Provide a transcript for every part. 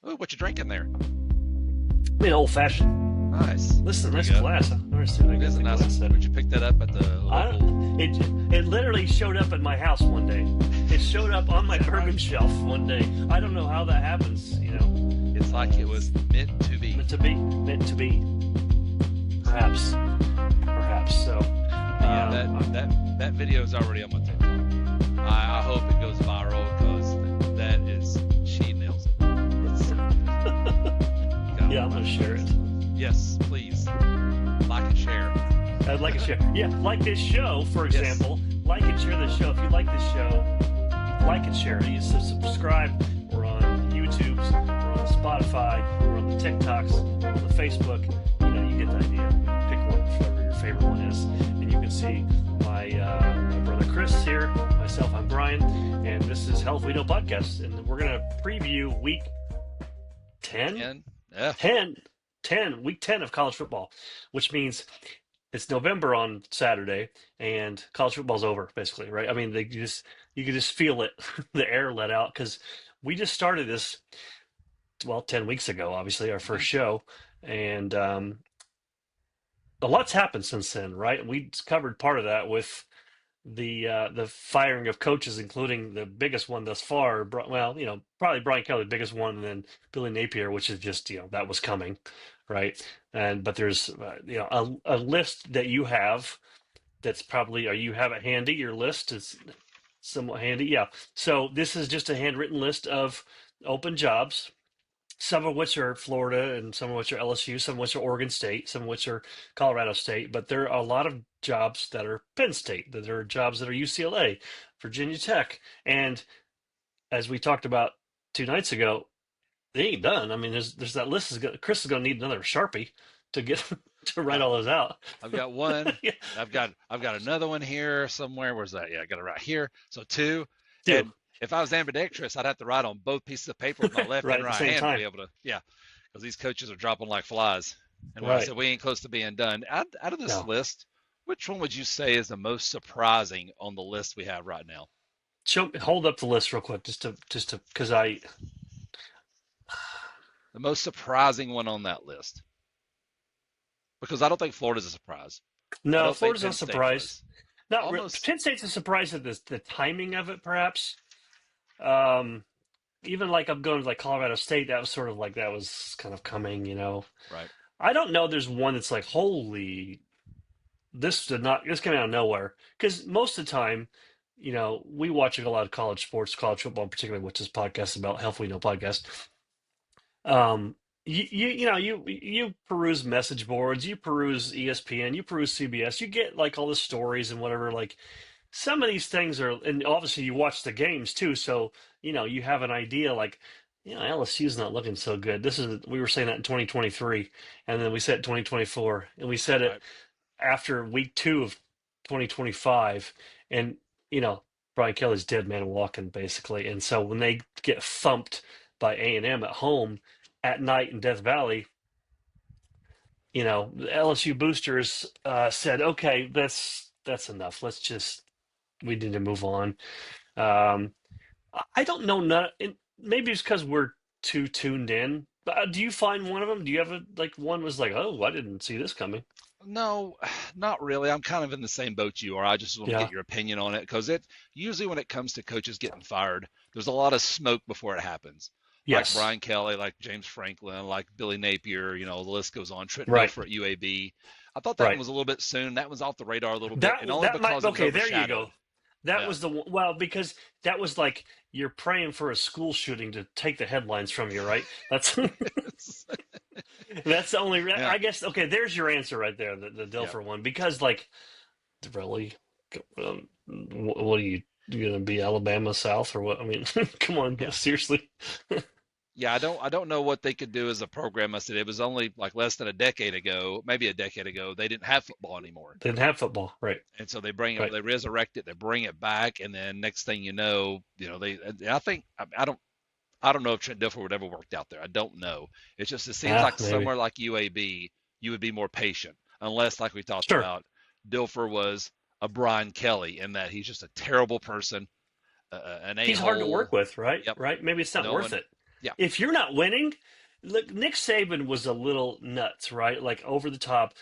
Oh, what you drinking there? An old fashioned. Nice. Listen, There nice you go. glass. I've never seen It that is a the nice. glass set. Would you pick that up at the I local? don't, it literally showed up at my house one day. It showed up on Is my that right? bourbon shelf one day. I don't know how that happens. It's like it was meant to be. Meant to be, meant to be. Perhaps, perhaps. So, Yeah, that video is already on my TikTok. I hope it goes viral because that is she nails it. It's so good. Gotta yeah, I'm love gonna it. share it. Yes, please like and share. I'd like to share. Yeah, like this show, for Yes. example. Like and share this show. If you like this show, like and share it. You subscribe. We're on YouTube. We're on Spotify. We're on the TikToks. We're on the Facebook. You get the idea. Pick one, whatever your favorite one is, and you can see my brother Chris here. Myself, I'm Brian, and this is Health We Know Podcast, and we're gonna preview week 10, And yeah, 10, week 10 of college football, which means it's November on Saturday, and college football's over, basically, right? I mean, you can just feel it, the air let out, because we just started this, well, 10 weeks ago, obviously, our mhm, first show, and a lot's happened since then, right? We covered part of that with the firing of coaches, including the biggest one thus far. Well, probably Brian Kelly, the biggest one, and then Billy Napier, which is just that was coming, right? And but there's a list that you have that's probably, or you have it handy. Your list is somewhat handy, yeah. So this is just a handwritten list of open jobs, some of which are Florida, and some of which are LSU, some of which are Oregon State, some of which are Colorado State. But there are a lot of jobs that are Penn State, that there are jobs that are UCLA, Virginia Tech. And as we talked about 2 nights ago, they ain't done. I mean, there's that list. Chris is going to need another Sharpie to get to write yeah. all those out. I've got one. Yeah, I've got another one here somewhere. Where's that? Yeah, I got it right here. So two. two, And if I was ambidextrous, I'd have to write on both pieces of paper with my left right and at the right same hand to time. be able to. Yeah, because these coaches are dropping like flies. And when I Right. said we ain't close to being done, out of this No. list, which one would you say is the most surprising on the list we have right now? Hold up the list real quick, just to because I The most surprising one on that list, because I don't think Florida's a surprise. I no, don't think Florida's no Penn State surprise. was. Not Almost. Penn State's a surprise at the timing of it, perhaps. Um, Even like I'm going to like Colorado State, that was sort of like that was kind of coming. Right. I don't know. There's one that's like, holy, this came out of nowhere. Because most of the time, we watch a lot of college sports, college football in particular, which is podcast about Health We Know podcast. You peruse message boards, you peruse ESPN, you peruse CBS, you get like all the stories and whatever. Like some of these things are, and obviously you watch the games too, so you have an idea. Like, LSU's not looking so good. We were saying that in 2023, and then we said it in 2024, and we said it Right. after week 2 of 2025, and you know Brian Kelly's dead man walking basically. And so when they get thumped by A&M at home at night in Death Valley, the LSU boosters said, "Okay, that's enough. We need to move on." Um, I don't know. Maybe it's because we're too tuned in. But do you find one of them? Do you have like one was like, "Oh, I didn't see this coming." No, not really. I'm kind of in the same boat you are. I just want to Yeah. get your opinion on it because it usually when it comes to coaches getting fired, there's a lot of smoke before it happens. Like Yes. Brian Kelly, like James Franklin, like Billy Napier, the list goes on. Trenton Right. Dilfer at UAB. I thought that one Right. was a little bit soon. That was off the radar a little bit, That and only that might because it was okay. There you overshadowed. go. That Yeah. was the one. Well, because that was like you're praying for a school shooting to take the headlines from you, right? That's that's the only. Yeah. I guess. Okay, there's your answer right there. The Yeah. Dilfer one, because like really, what are you gonna be Alabama South or what? I mean, come on, Yeah. seriously. Yeah, I don't know what they could do as a program. I said it was only like less than a decade ago, maybe a decade ago, they didn't have football anymore. They didn't have football, right? And so they bring it, Right. they resurrect it, they bring it back, and then next thing they. I think I don't know if Trent Dilfer would ever worked out there. I don't know. It seems Ah, like maybe. somewhere like UAB, you would be more patient, unless like we talked Sure. about, Dilfer was a Brian Kelly in that he's just a terrible person, an a He's hard to hole. work with, right? Yep. Right? Maybe it's not No worth one. it. Yeah, If you're not winning, look, Nick Saban was a little nuts, right? Like over the top,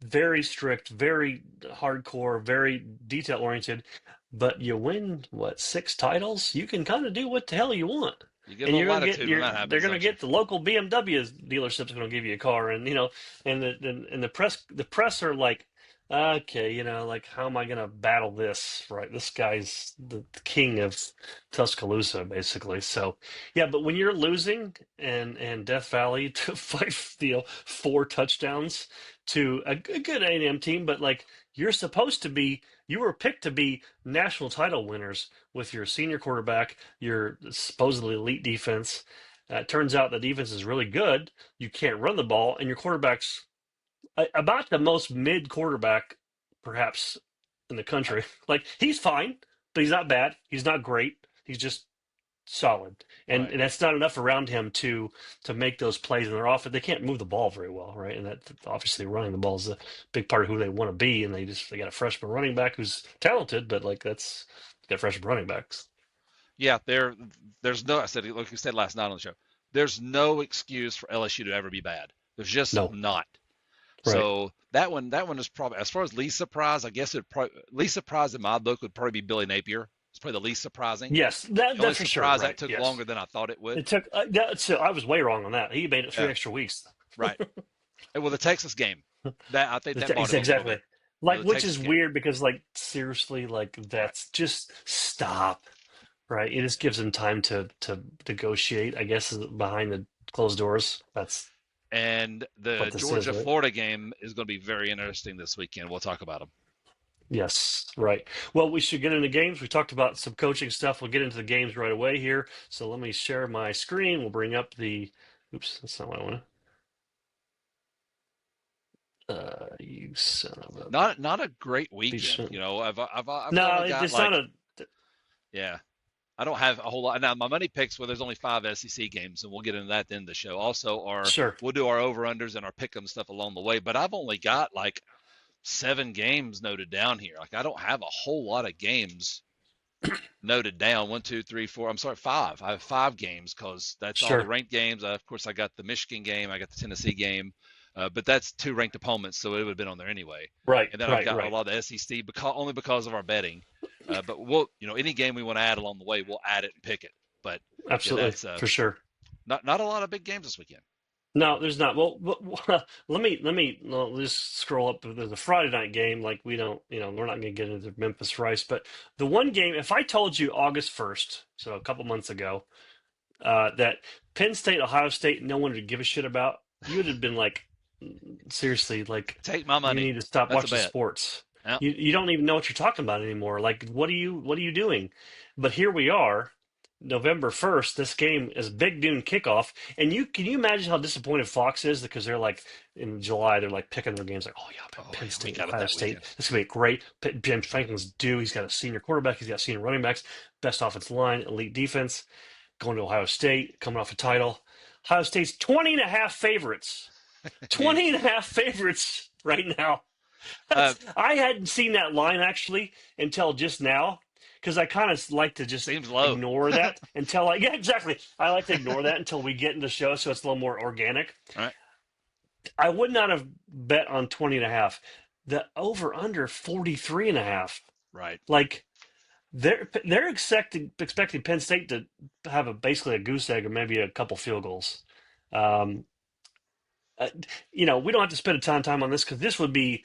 very strict, very hardcore, very detail oriented. But you win what, six titles? You can kind of do what the hell you want. you get a And little you're gonna get latitude when your that they're happens, gonna don't you? get the local BMW dealership's gonna give you a car, and and the press are like, okay, like how am I gonna battle this? Right, this guy's the king of Tuscaloosa, basically. So yeah, but when you're losing and Death Valley to five, four touchdowns to a good A&M team, but like you were picked to be national title winners with your senior quarterback, your supposedly elite defense. It turns out the defense is really good. You can't run the ball, and your quarterback's about the most mid quarterback, perhaps, in the I, country. Like he's fine, but he's not bad. He's not great. He's just solid, and, right. and that's not enough around him to make those plays in their offense. They can't move the ball very well, right? And that obviously running the ball is a big part of who they want to be. And they got a freshman running back who's talented, but like that's got freshman running backs. Yeah, there's no. I said, like you said last night on the show, there's no excuse for LSU to ever be bad. There's just No, not. right? So that one is probably, as far as least surprise. I guess it probably least surprise in my book would probably be Billy Napier. It's probably the least surprising. Yes, The only that's for sure. surprise that Right? took Yes, longer than I thought it would. it took. So I was way wrong on that. He made it three Yeah, extra weeks. right. And with the Texas game, that I think that bought him a little Exactly. bit. Like, The which Texas is game, weird because, like, seriously, like, right? that's just stop. Right. It just gives them time to negotiate, I guess, behind the closed doors. That's And what the this is, Georgia right? Florida game is going to be very interesting this weekend. We'll talk about them. Yes, right. Well, we should get into games. We talked about some coaching stuff. We'll get into the games right away here. So let me share my screen. We'll bring up the. Oops, that's not what I want to. You son of a Not a great piece weekend. of. I've No, only got it's not like, a. yeah. I don't have a whole lot. Now, my money picks, well, there's only 5 SEC games, and we'll get into that at the end of the show. Also, Sure. we'll do our over-unders and our pick-em stuff along the way, but I've only got like 7 games noted down here. Like, I don't have a whole lot of games noted down. One, two, three, four. I'm sorry, 5. I have 5 games because that's all the Sure. ranked games. Of course, I got the Michigan game, I got the Tennessee game, but that's 2 ranked opponents, so it would have been on there anyway. Right. And then I've Right. got a Right. lot of SEC only because of our betting. But we'll, any game we want to add along the way, we'll add it and pick it. But yeah, Absolutely. that's For sure. not a lot of big games this weekend. No, there's not. Well, let me just scroll up to the Friday night game. Like we don't, we're not going to get into Memphis Rice, but the one game. If I told you August 1st, so a couple months ago, that Penn State, Ohio State, no one would give a shit about, you would have been like, seriously, like Take my you money. need to stop That's a watching bet. sports. Yeah. You don't even know what you're talking about anymore. Like what are you doing? But here we are, November 1st. This game is big noon kickoff, and can you imagine how disappointed Fox is because they're like in July they're like picking their games like, oh yeah, Oh Penn yeah, we State, got it Ohio that State, weekend. this is gonna be great. James Franklin's due. He's got a senior quarterback. He's got senior running backs, best offensive line, elite defense. Going to Ohio State, coming off a title. Ohio State's 20 and a half favorites. 20 and a half favorites right now. uh, I hadn't seen that line actually until just now because I kind of like to just Seems low. ignore that until yeah, exactly. I like to ignore that until we get in the show so it's a little more organic. All right. I would not have bet on 20 and a half. The over under 43 and a half. Right. Like they're expecting Penn State to have basically a goose egg or maybe a couple field goals. Um, we don't have to spend a ton of time on this because this would be.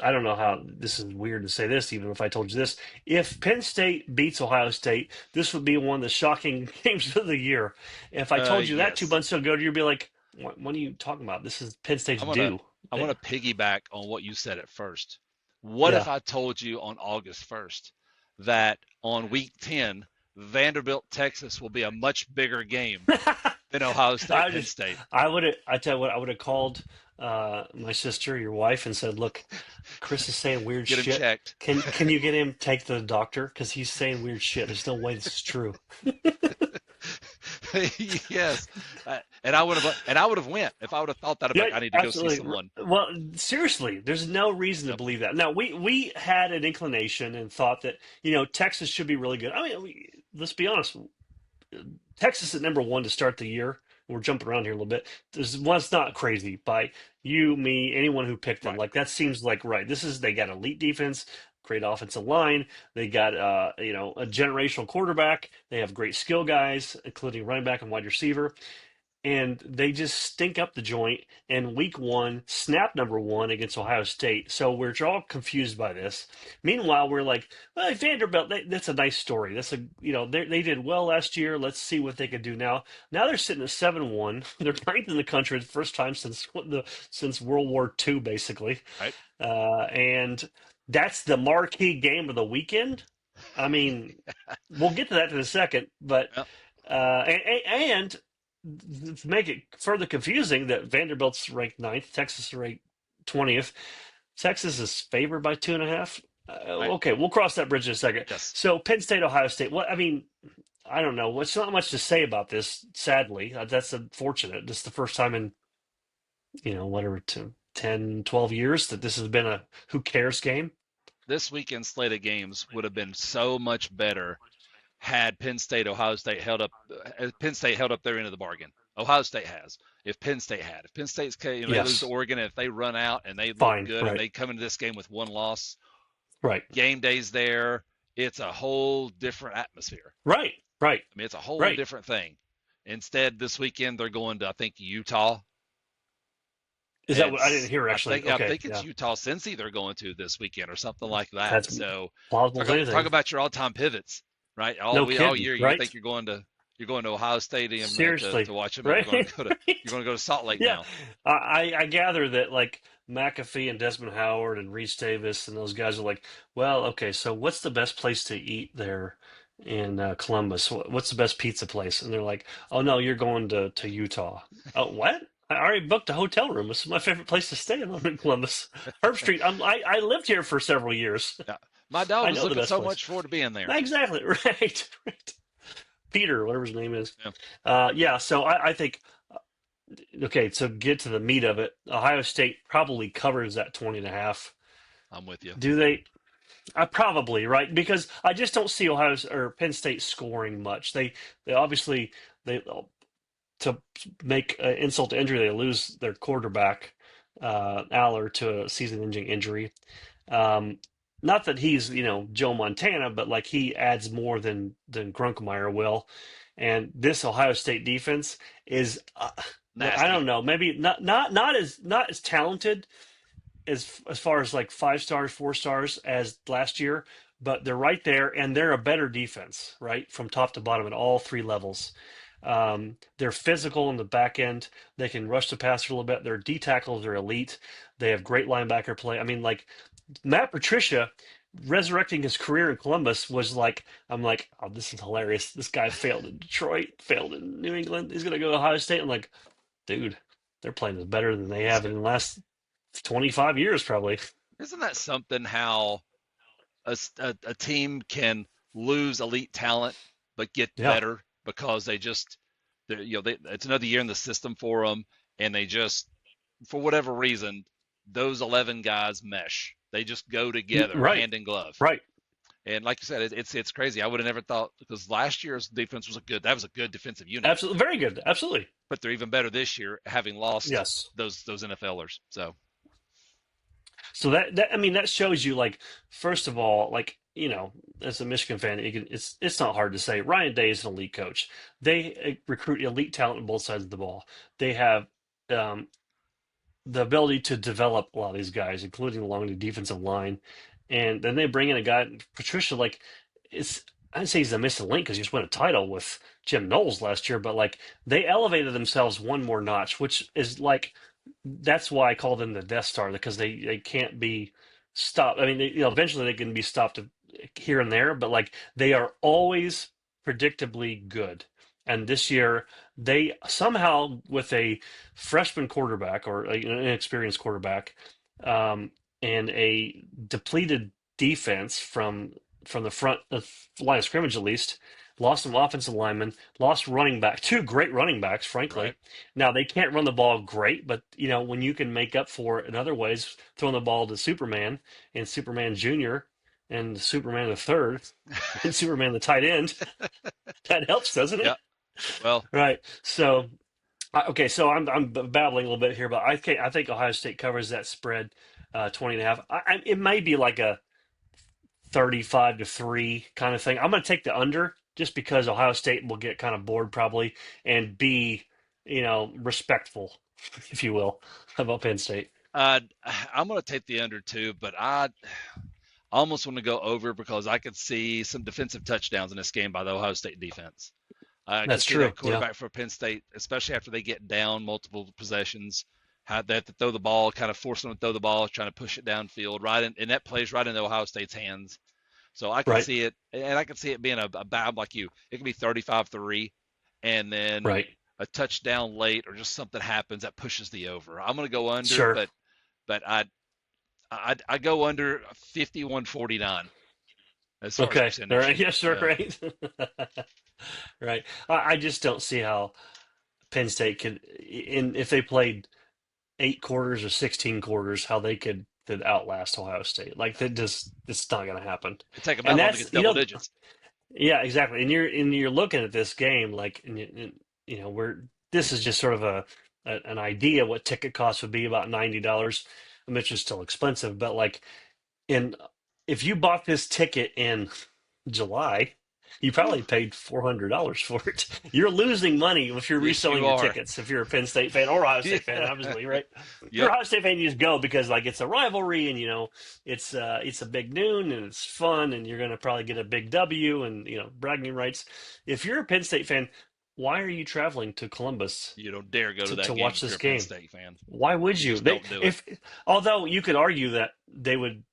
I don't know how this is weird to say this, even if I told you this. If Penn State beats Ohio State, this would be one of the shocking games of the year. If I told you that two Yes. months ago, you'd be like, what are you talking about? This is Penn State's I want to due. I want to piggyback on what you said at first. What if Yeah. I told you on August 1st that on week 10, Vanderbilt, Texas will be a much bigger game than Ohio State, I Penn just, State? I tell you what, I would have called my sister, your wife, and said, "Look, Chris is saying weird Get him shit. checked. Can you get him take to the doctor because he's saying weird shit? There's no way this is true." Yes. And I would have went if I would have thought that. Yeah, I need to go see absolutely. someone. Well, seriously, there's no reason to Yep. believe that. Now, we had an inclination and thought that Texas should be really good. I mean, let's be honest. Texas at number one to start the year. We're jumping around here a little bit. This one's not crazy by you, me, anyone who picked them. Right. Like that seems like right. This is they got elite defense, great offensive line. They got a generational quarterback. They have great skill guys, including running back and wide receiver, and they just stink up the joint. And week one, snap number one against Ohio State. So we're all confused by this. Meanwhile, we're like, well, Vanderbilt, that's a nice story. That's they did well last year. Let's see what they could do now. Now they're sitting at 7-1. They're ninth in the country the first time since World War II, basically. Right. And that's the marquee game of the weekend. I mean, we'll get to that in a second, but Yep. and to make it further confusing, that Vanderbilt's ranked ninth, Texas is ranked 20th. Texas is favored by 2.5. Right. Okay, we'll cross that bridge in a second. Yes. So Penn State, Ohio State. What I mean, I don't know. It's not much to say about this. Sadly, that's unfortunate. This is the first time in whatever 10, 12 years that this has been a who cares game. This weekend's slate of games would have been so much better had Ohio State Penn State held up their end of the bargain. Ohio State has. If Penn State had, if Penn State's, they lose to Yes, Oregon, if they run out and they look fine, good and right, they come into this game with one loss, right, game day's there. It's a whole different atmosphere. right, right, I mean, it's a whole right. different thing. Instead, this weekend they're going to, I think, Utah, Is that and what I didn't hear actually? I Okay, think it's yeah, Utah Cincy they're going to this weekend or something like that. that's So plausible as talk anything. about your all-time pivots, right? No All kidding, year you right? think you're going to Ohio Stadium Seriously, to watch them, and right? you're going to go to Salt Lake Yeah, now. I gather that like McAfee and Desmond Howard and Reese Davis and those guys are like, well, okay, so what's the best place to eat there in Columbus? What's the best pizza place? And they're like, oh no, you're going to Utah. Oh, what? I already booked a hotel room. This is my favorite place to stay in Columbus. Herb Street. I lived here for several years. Yeah. My dog I was know the looking best so place. much forward to being there. Exactly. Right. Right. Peter, whatever his name is. Yeah, Yeah. So I think okay, so get to the meat of it. Ohio State probably covers that 20.5. I'm with you. Do they? Probably, right? Because I just don't see Ohio or Penn State scoring much. They obviously they to make insult to injury, they lose their quarterback Aller to a season-ending injury. Um, Not that he's Joe Montana, but like he adds more than Grunkemeyer will. And this Ohio State defense is I Nasty. don't know, maybe not as talented as far as like 5 stars, 4 stars as last year, but they're right there, and they're a better defense, right, from top to bottom at all three levels. They're physical in the back end. They can rush the passer a little bit. Their D tackles are elite. They have great linebacker play. I mean, like Matt Patricia resurrecting his career in Columbus was like, I'm like, oh, this is hilarious. This guy failed in Detroit, failed in New England. He's gonna go to Ohio State. I'm like, dude, they're playing better than they have in the last 25 years, probably. Isn't that something how a team can lose elite talent but get Yeah, better because it's another year in the system for them, and they just, for whatever reason, those 11 guys mesh. They just go together right, hand in glove. right. And like you said, it's crazy. I would have never thought, because last year's defense was a good defensive unit, Absolutely, very good. Absolutely. but they're even better this year, having lost Yes. those NFLers. So So that I mean that shows you like first of all like as a Michigan fan it's not hard to say Ryan Day is an elite coach. They recruit elite talent on both sides of the ball. They have um, the ability to develop a lot of these guys, including along the defensive line, and then they bring in a guy Patricia like it's I'd say he's a missing link because he just won a title with Jim Knowles last year, but like they elevated themselves one more notch, which is like that's why I call them the Death Star because they can't be stopped. I mean, eventually they can be stopped here and there, but like they are always predictably good. And this year, they somehow with a freshman quarterback or an inexperienced quarterback, and a depleted defense from the front of line of scrimmage at least. Lost some offensive linemen, lost running back, two great running backs, right, frankly. Now they can't run the ball great, but when you can make up for it in other ways, throwing the ball to Superman and Superman Jr., and Superman the third and Superman the tight end. That helps, doesn't Yeah. it? Well, Right. So okay, so I'm babbling a little bit here, but I think Ohio State covers that spread 20 and a half. It may be like a 35-3 kind of thing. I'm going to take the under just because Ohio State will get kind of bored probably and be, respectful, if you will, about Penn State. uh, I'm going to take the under too, but I almost want to go over because I could see some defensive touchdowns in this game by the Ohio State defense. I can That's see true. that Yeah. quarterback for Penn State, especially after they get down multiple possessions, how they have to throw the ball, kind of force them to throw the ball, trying to push it downfield, right, and that plays right into Ohio State's hands. So I could Right. see it, and I could see it being a bad like you. It could be 35-3, and then Right. a touchdown late, or just something happens that pushes the over. I'm going to go under, Sure. but I go under 51-49 as far as Okay. All percentage. right. Yes, sir. Yeah, Right. Right. I just don't see how Penn State could, if they played 8 quarters or 16 quarters, how they could outlast Ohio State. Like that just it's not going to happen. it take them And that long to get that's to double digits. yeah, exactly. And you're looking at this game like we're this is just sort of an idea what ticket costs would be about $90, which is still expensive, but like in if you bought this ticket in July, you Whew. probably paid $400 for it. You're losing money if you're Yes, reselling you your are. tickets. If you're a Penn State fan or Ohio Yeah. State fan, obviously, right? If you're Yep. a Ohio State fan, you just go because like it's a rivalry and it's a big noon and it's fun and you're going to probably get a big W and bragging rights. If you're a Penn State fan, why are you traveling to Columbus You don't dare go to to that game watch if you're this a Penn game? State fan. Why would You you? just They don't do it. if although you could argue that they would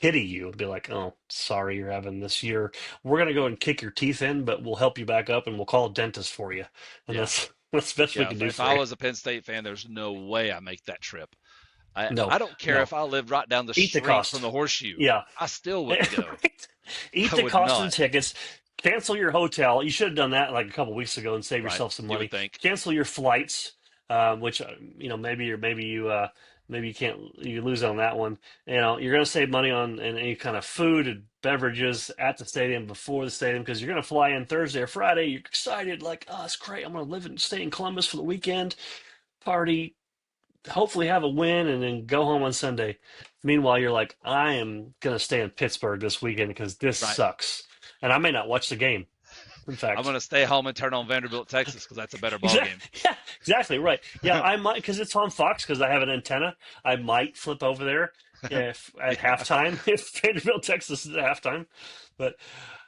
pity you and be like, "Oh, sorry you're having this year. We're gonna go and kick your teeth in, but we'll help you back up and we'll call a dentist for you." And Yeah. that's the best we Yeah. can If, do if for I you. was a Penn State fan, there's no way I make that trip. I No, don't care no. if I lived right down the Eat the street from cost. the horseshoe. Yeah. I still wouldn't go. Right? Eat I the would cost of the not. tickets. Cancel your hotel. You should have done that like a couple weeks ago and save Right. yourself some You would money. think. Cancel your flights, which maybe you can't you lose on that one. You're going to save money on any kind of food and beverages at the stadium before the stadium because you're going to fly in Thursday or Friday. You're excited, like, oh, it's great. I'm going to live and stay in Columbus for the weekend, party, hopefully have a win, and then go home on Sunday. Meanwhile, you're like, I am going to stay in Pittsburgh this weekend because this Right. sucks, and I may not watch the game. In I'm fact, gonna stay home and turn on Vanderbilt, Texas, because that's a better ball game. Yeah, exactly right. Yeah, I might because it's on Fox because I have an antenna. I might flip over there if at Yeah. halftime if Vanderbilt Texas is at halftime. But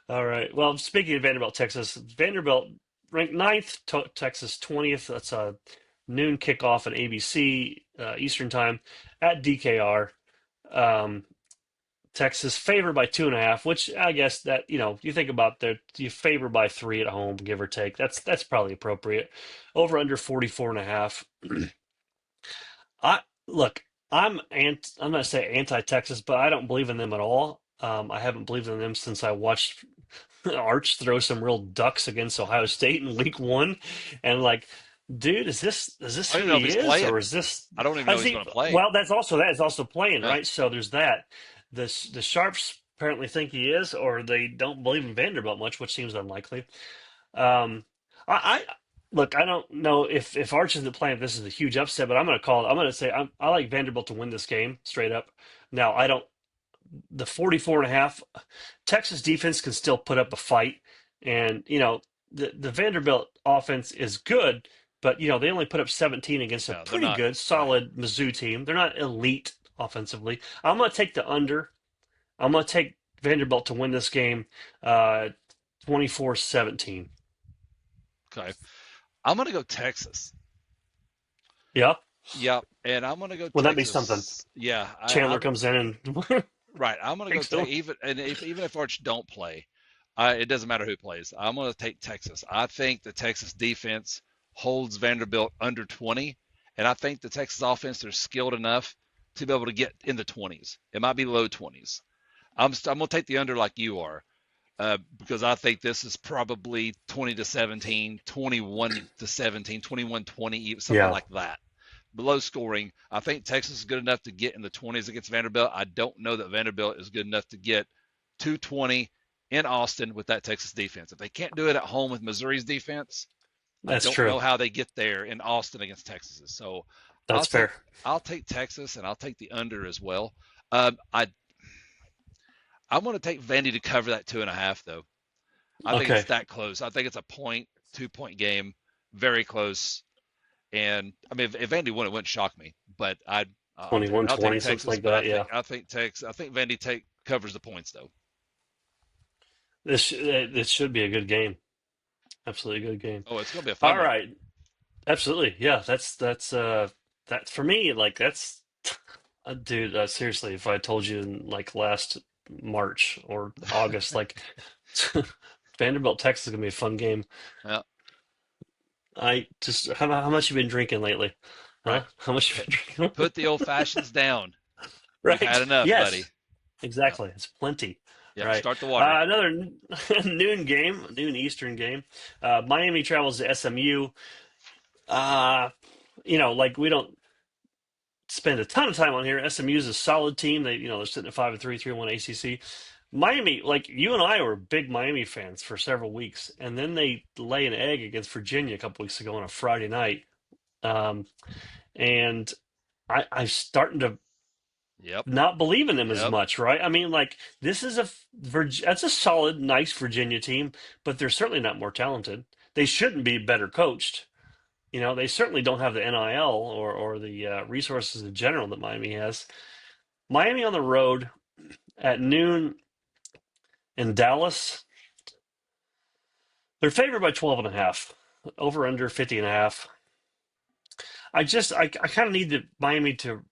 all right. Well, speaking of Vanderbilt Texas, Vanderbilt ranked ninth, Texas 20th. That's a noon kickoff at ABC Eastern time at DKR. Um, Texas favored by 2.5, which I guess that you think about that you favor by 3 at home, give or take. That's probably appropriate. Over under 44.5. I look, I'm not say anti-Texas, but I don't believe in them at all. I haven't believed in them since I watched Arch throw some real ducks against Ohio State in week one, and like, dude, is this I who don't even know if he he's is, or playing. is this? I don't even I know he's see. gonna play. Well, that is also playing, Yeah. right? So there's that. The Sharps apparently think he is, or they don't believe in Vanderbilt much, which seems unlikely. Um, I look. I don't know if Arch isn't playing, if this is a huge upset, but I'm going to call it. I'm going to say I like Vanderbilt to win this game straight up. Now I don't. The 44.5. Texas defense can still put up a fight, and the Vanderbilt offense is good, but they only put up 17 against a No, they're pretty not. good, Right. solid Mizzou team. They're not elite offensively. I'm going to take the under. I'm going to take Vanderbilt to win this game, 24-17. Okay. I'm gonna go Texas. Yeah. Yep. And I'm gonna go Well, that'd be something. Texas. Yeah. Chandler comes in and Right. I'm gonna go takes take them. even if Arch don't play, it doesn't matter who plays. I'm gonna take Texas. I think the Texas defense holds Vanderbilt under 20, and I think the Texas offense they're skilled enough to be able to get in the 20s. It might be low 20s. I'm gonna take the under like you are. Because I think this is probably 20-17, 21-17, 21-20, something Yeah. like that. Below scoring. I think Texas is good enough to get in the 20s against Vanderbilt. I don't know that Vanderbilt is good enough to get 220 in Austin with that Texas defense. If they can't do it at home with Missouri's defense, I That's don't true. know how they get there in Austin against Texas. So I'll That's take fair. I'll take Texas and I'll take the under as well. I want to take Vandy to cover that 2.5 though. I think it's Okay. that close. I think it's a 2 point game, very close. And I mean, if Vandy won, it wouldn't shock me. But I'll take 21-20, something Texas. like But that. Yeah. I think Vandy covers the points though. This should be a good game. Absolutely good game. Oh, it's gonna be a All fun one. right. Absolutely. Yeah, that's for me, like that's dude, seriously, if I told you in like last March or August, like Vanderbilt, Texas is gonna be a fun game. Yeah, I just how much you been drinking lately? right. Huh? How much you Put, been drinking? put the old fashions down. You've had Right. enough, buddy. Yes, Yep. exactly. It's plenty. Yep. Right. Start the water. Another noon game, noon Eastern game. Miami travels to SMU. Uh, like we don't spend a ton of time on here. SMU is a solid team. They're sitting at 5-3, 3-1 ACC. Miami, like you and I were big Miami fans for several weeks, and then they lay an egg against Virginia a couple weeks ago on a Friday night. Um, and I'm starting to Yep. not believe in them as Yep. much, right? I mean, like this is that's a solid, nice Virginia team, but they're certainly not more talented. They shouldn't be better coached. They certainly don't have the NIL or the resources in general that Miami has. Miami on the road at noon in Dallas. They're favored by 12.5. Over under 50.5. I kind of need Miami to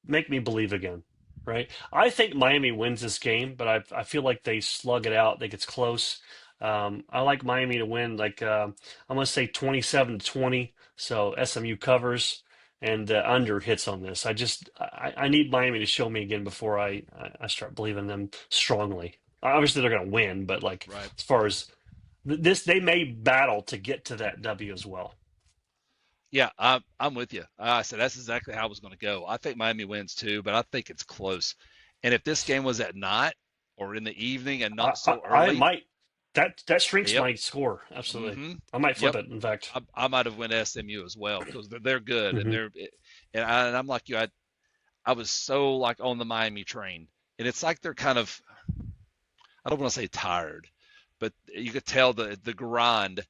make me believe again, right? I think Miami wins this game, but I feel like they slug it out. Think it's close. I like Miami to win. Like I'm gonna say 27-20. So SMU covers and under hits on this. I need Miami to show me again before I start believing them strongly. Obviously they're gonna win, but like Right. as far as this, they may battle to get to that W as well. Yeah, I'm with you. I said that's exactly how I was going to go. I think Miami wins too, but I think it's close. And if this game was at night or in the evening and I, not I, so I early, might that shrinks yep, my score. Absolutely, mm-hmm, I might flip yep, it. In fact, I might have went SMU as well because they're good and hmm I'm like you. I was so like on the Miami train, and it's like they're kind of, I don't want to say tired, but you could tell the grind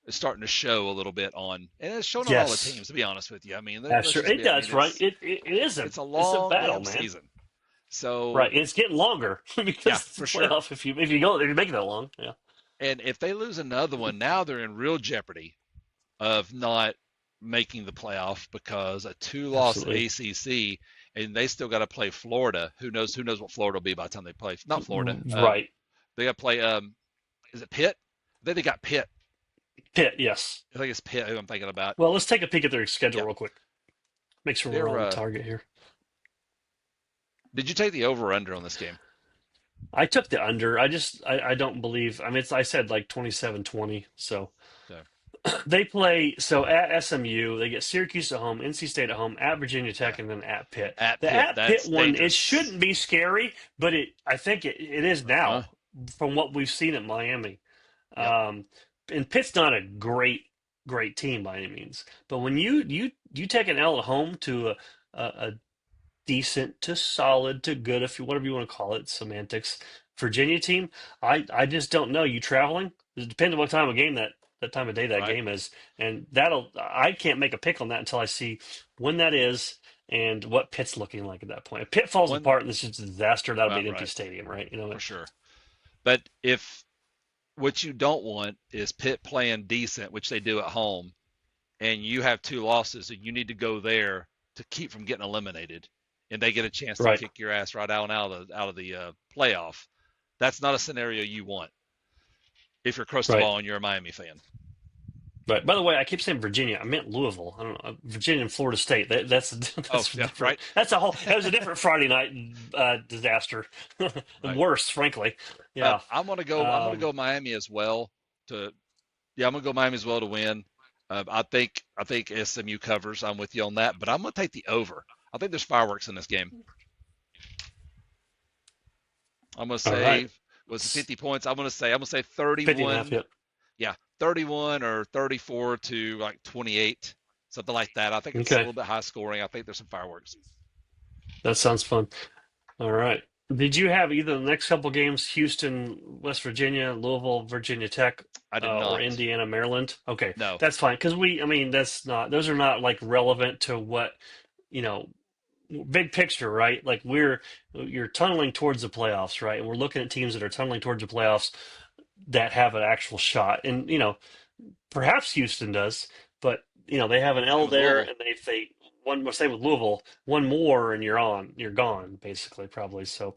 is starting to show a little bit on, and it's shown on all the yes, teams. To be honest with you, I mean, let's sure just it be. I mean, does. Right? It is it's a it's a long battle, damn man. season. So Right? It's getting longer because yeah, it's the for sure. playoff. If you make it that long, yeah, And if they lose another one, now they're in real jeopardy of not making the playoff because a two-loss absolutely. ACC, and they still got to play Florida. Who knows? Who knows what Florida will be by the time they play? Not Florida. Right? They got to play. Is it Pitt? I think they got Pitt. Pitt, yes. I think it's Pitt who I'm thinking about. Well, let's take a peek at their schedule Yeah, real quick. Make sure we're they're. on target here. Did you take the over/under on this game? I took the under. I don't believe. I mean, I said like 27-20. So No. they play so at SMU. They get Syracuse at home, NC State at home, at Virginia Yeah, Tech, and then at Pitt. at The Pitt. at Pitt That's one, it dangerous. shouldn't be scary, but I think it is Uh-huh. now from what we've seen at Miami. Yep. Um, and Pitt's not a great team by any means, but when you take an L at home to a decent to solid to good, if you whatever you want to call it, semantics. Virginia team, I just don't know. You traveling? It depends on what time of game that time of day that Right. game is, and I can't make a pick on that until I see when that is and what Pitt's looking like at that point. If Pitt falls One. apart and this is a disaster, that'll be an empty Right. stadium, right? For sure. But if what you don't want is Pitt playing decent, which they do at home, and you have two losses, and you need to go there to keep from getting eliminated, and they get a chance to Right. kick your ass right out of the playoff. That's not a scenario you want if you're Right. Cristobal and you're a Miami fan. Right. By the way, I keep saying Virginia. I meant Louisville. I don't know. Virginia and Florida State. That's Oh that's yeah, different. right, That's a whole. That was a different Friday night disaster. right. Worse, frankly. Yeah. I'm gonna go. I'm gonna Um, go Miami as well. To Yeah, I'm gonna go Miami as well to win. I think SMU covers. I'm with you on that, but I'm gonna take the over. I think there's fireworks in this game. I'm gonna All right. say was it It's 50 points? I'm gonna say 50 and a half. 31. Yep. Yeah, 31 or 34 to like 28, something like that. I think it's a Okay. little bit high scoring. I think there's some fireworks. That sounds fun. All right. Did you have either the next couple games, Houston, West Virginia, Louisville, Virginia Tech, I did or not. Indiana, Maryland? Okay, No. that's fine. Because I mean, those are not like relevant to what, you know, big picture, right? Like you're tunneling towards the playoffs, right? And we're looking at teams that are tunneling towards the playoffs that have an actual shot. And, perhaps Houston does, but they have an Same L with there, Louisville. and they one more say with Louisville, one more, and you're gone, basically, probably. So,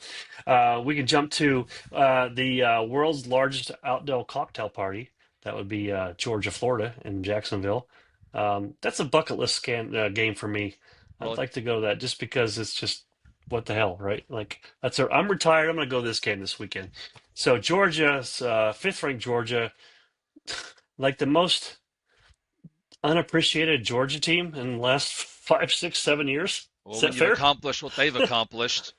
we can jump to the world's largest outdoor cocktail party. That would be Georgia, Florida, in Jacksonville. That's a bucket list game for me. I'd Really? like to go to that just because it's just what the hell, right? Like I'm retired. I'm going to go to this game this weekend. So Georgia's fifth ranked Georgia, like the most unappreciated Georgia team in the last 5, 6, 7 years. Is Well, when that you fair? accomplish what they've accomplished,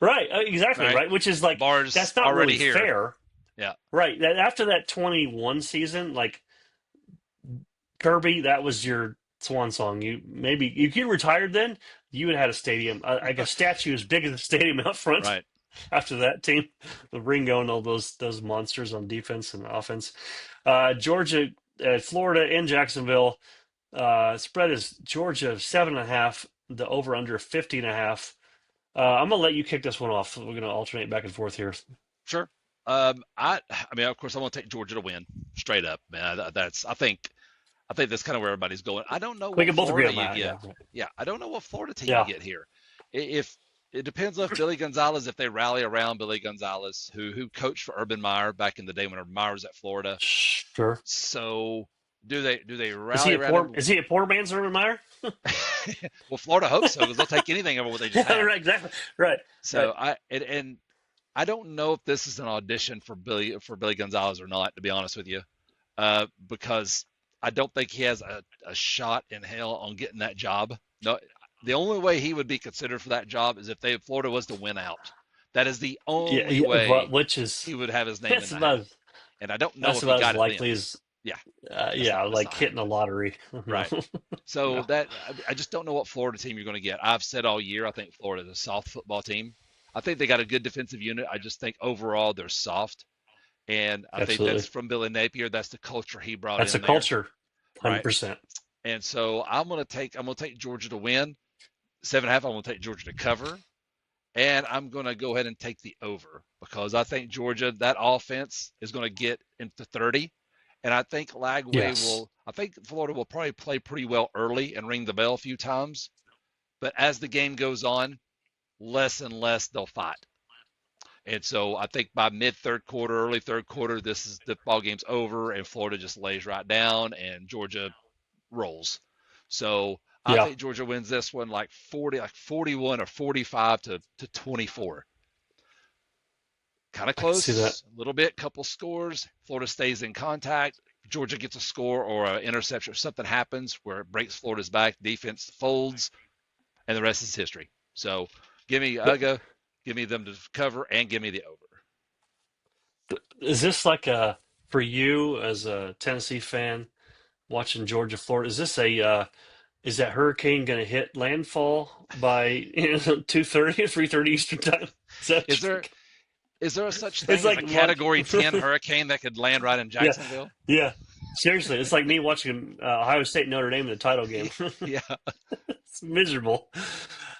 Right, exactly, right? right. Which is The like bar's that's not really already here. fair, Yeah. right? That after that 21 season, like Kirby, that was your swan song. You could retired then. You would have had a stadium, like a statue as big as the stadium out front. Right. After that team, the Ringo and all those monsters on defense and offense, Georgia, Florida, and Jacksonville. Spread is Georgia 7.5. The over under 50.5. I'm gonna let you kick this one off. We're gonna alternate back and forth here. Sure. I mean, of course, I'm gonna take Georgia to win, straight up, man. I think that's kind of where everybody's going. I don't know We what can both agree Florida on you that. get. Yeah. Right. Yeah, I don't know what Florida team you Yeah. get here. If it depends on if Billy Gonzalez, if they rally around Billy Gonzalez, who coached for Urban Meyer back in the day when Urban Meyer was at Florida. Sure. So do they Is he rally a around poor? him? Is he a poor man's Urban Meyer? Well, Florida hopes so because they'll take anything over what they just Yeah. had. Right. Exactly. Right. Right. So and I don't know if this is an audition for Billy Gonzalez or not, to be honest with you, because I don't think he has a shot in hell on getting that job. No, the only way he would be considered for that job is if Florida was to win out. That is the Yeah. only Yeah. way Which is he would have his name in that's the hat. about And I don't know that's if he about as got it then. likely as Yeah, yeah, that's like not hitting a happening. lottery. Right. So Yeah. I just don't know what Florida team you're going to get. I've said all year I think Florida's a soft football team. I think they got a good defensive unit. I just think overall they're soft, and I think that's Absolutely. from Billy Napier. That's the culture he brought That's a in there, culture. right? 100%. And so I'm gonna take Georgia to win 7.5. I'm gonna take Georgia to cover, and I'm gonna go ahead and take the over because I think Georgia that offense is gonna get into 30, and I think Lagway Yes. will. I think Florida will probably play pretty well early and ring the bell a few times, but as the game goes on, less and less they'll fight. And so I think by mid third quarter, early third quarter, this is the ball game's over, and Florida just lays right down, and Georgia rolls. So I Yeah. think Georgia wins this one like 40, like 41 or 45 to 24. Kind of I can see that. close, a little bit, couple scores. Florida stays in contact. Georgia gets a score or an interception or something happens where it breaks Florida's back, defense folds, and the rest is history. So give me UGA, give me them to cover, and give me the over. Is this like a for you as a Tennessee fan watching Georgia, Florida? Is this a is that hurricane going to hit landfall by 2:30 or 3:30 Eastern time? Is that what Is you there think? is there a such It's thing as like a one. Category 10 hurricane that could land right in Yeah, Jacksonville? yeah. Seriously, it's like me watching Ohio State Notre Dame in the title game. Yeah, It's miserable.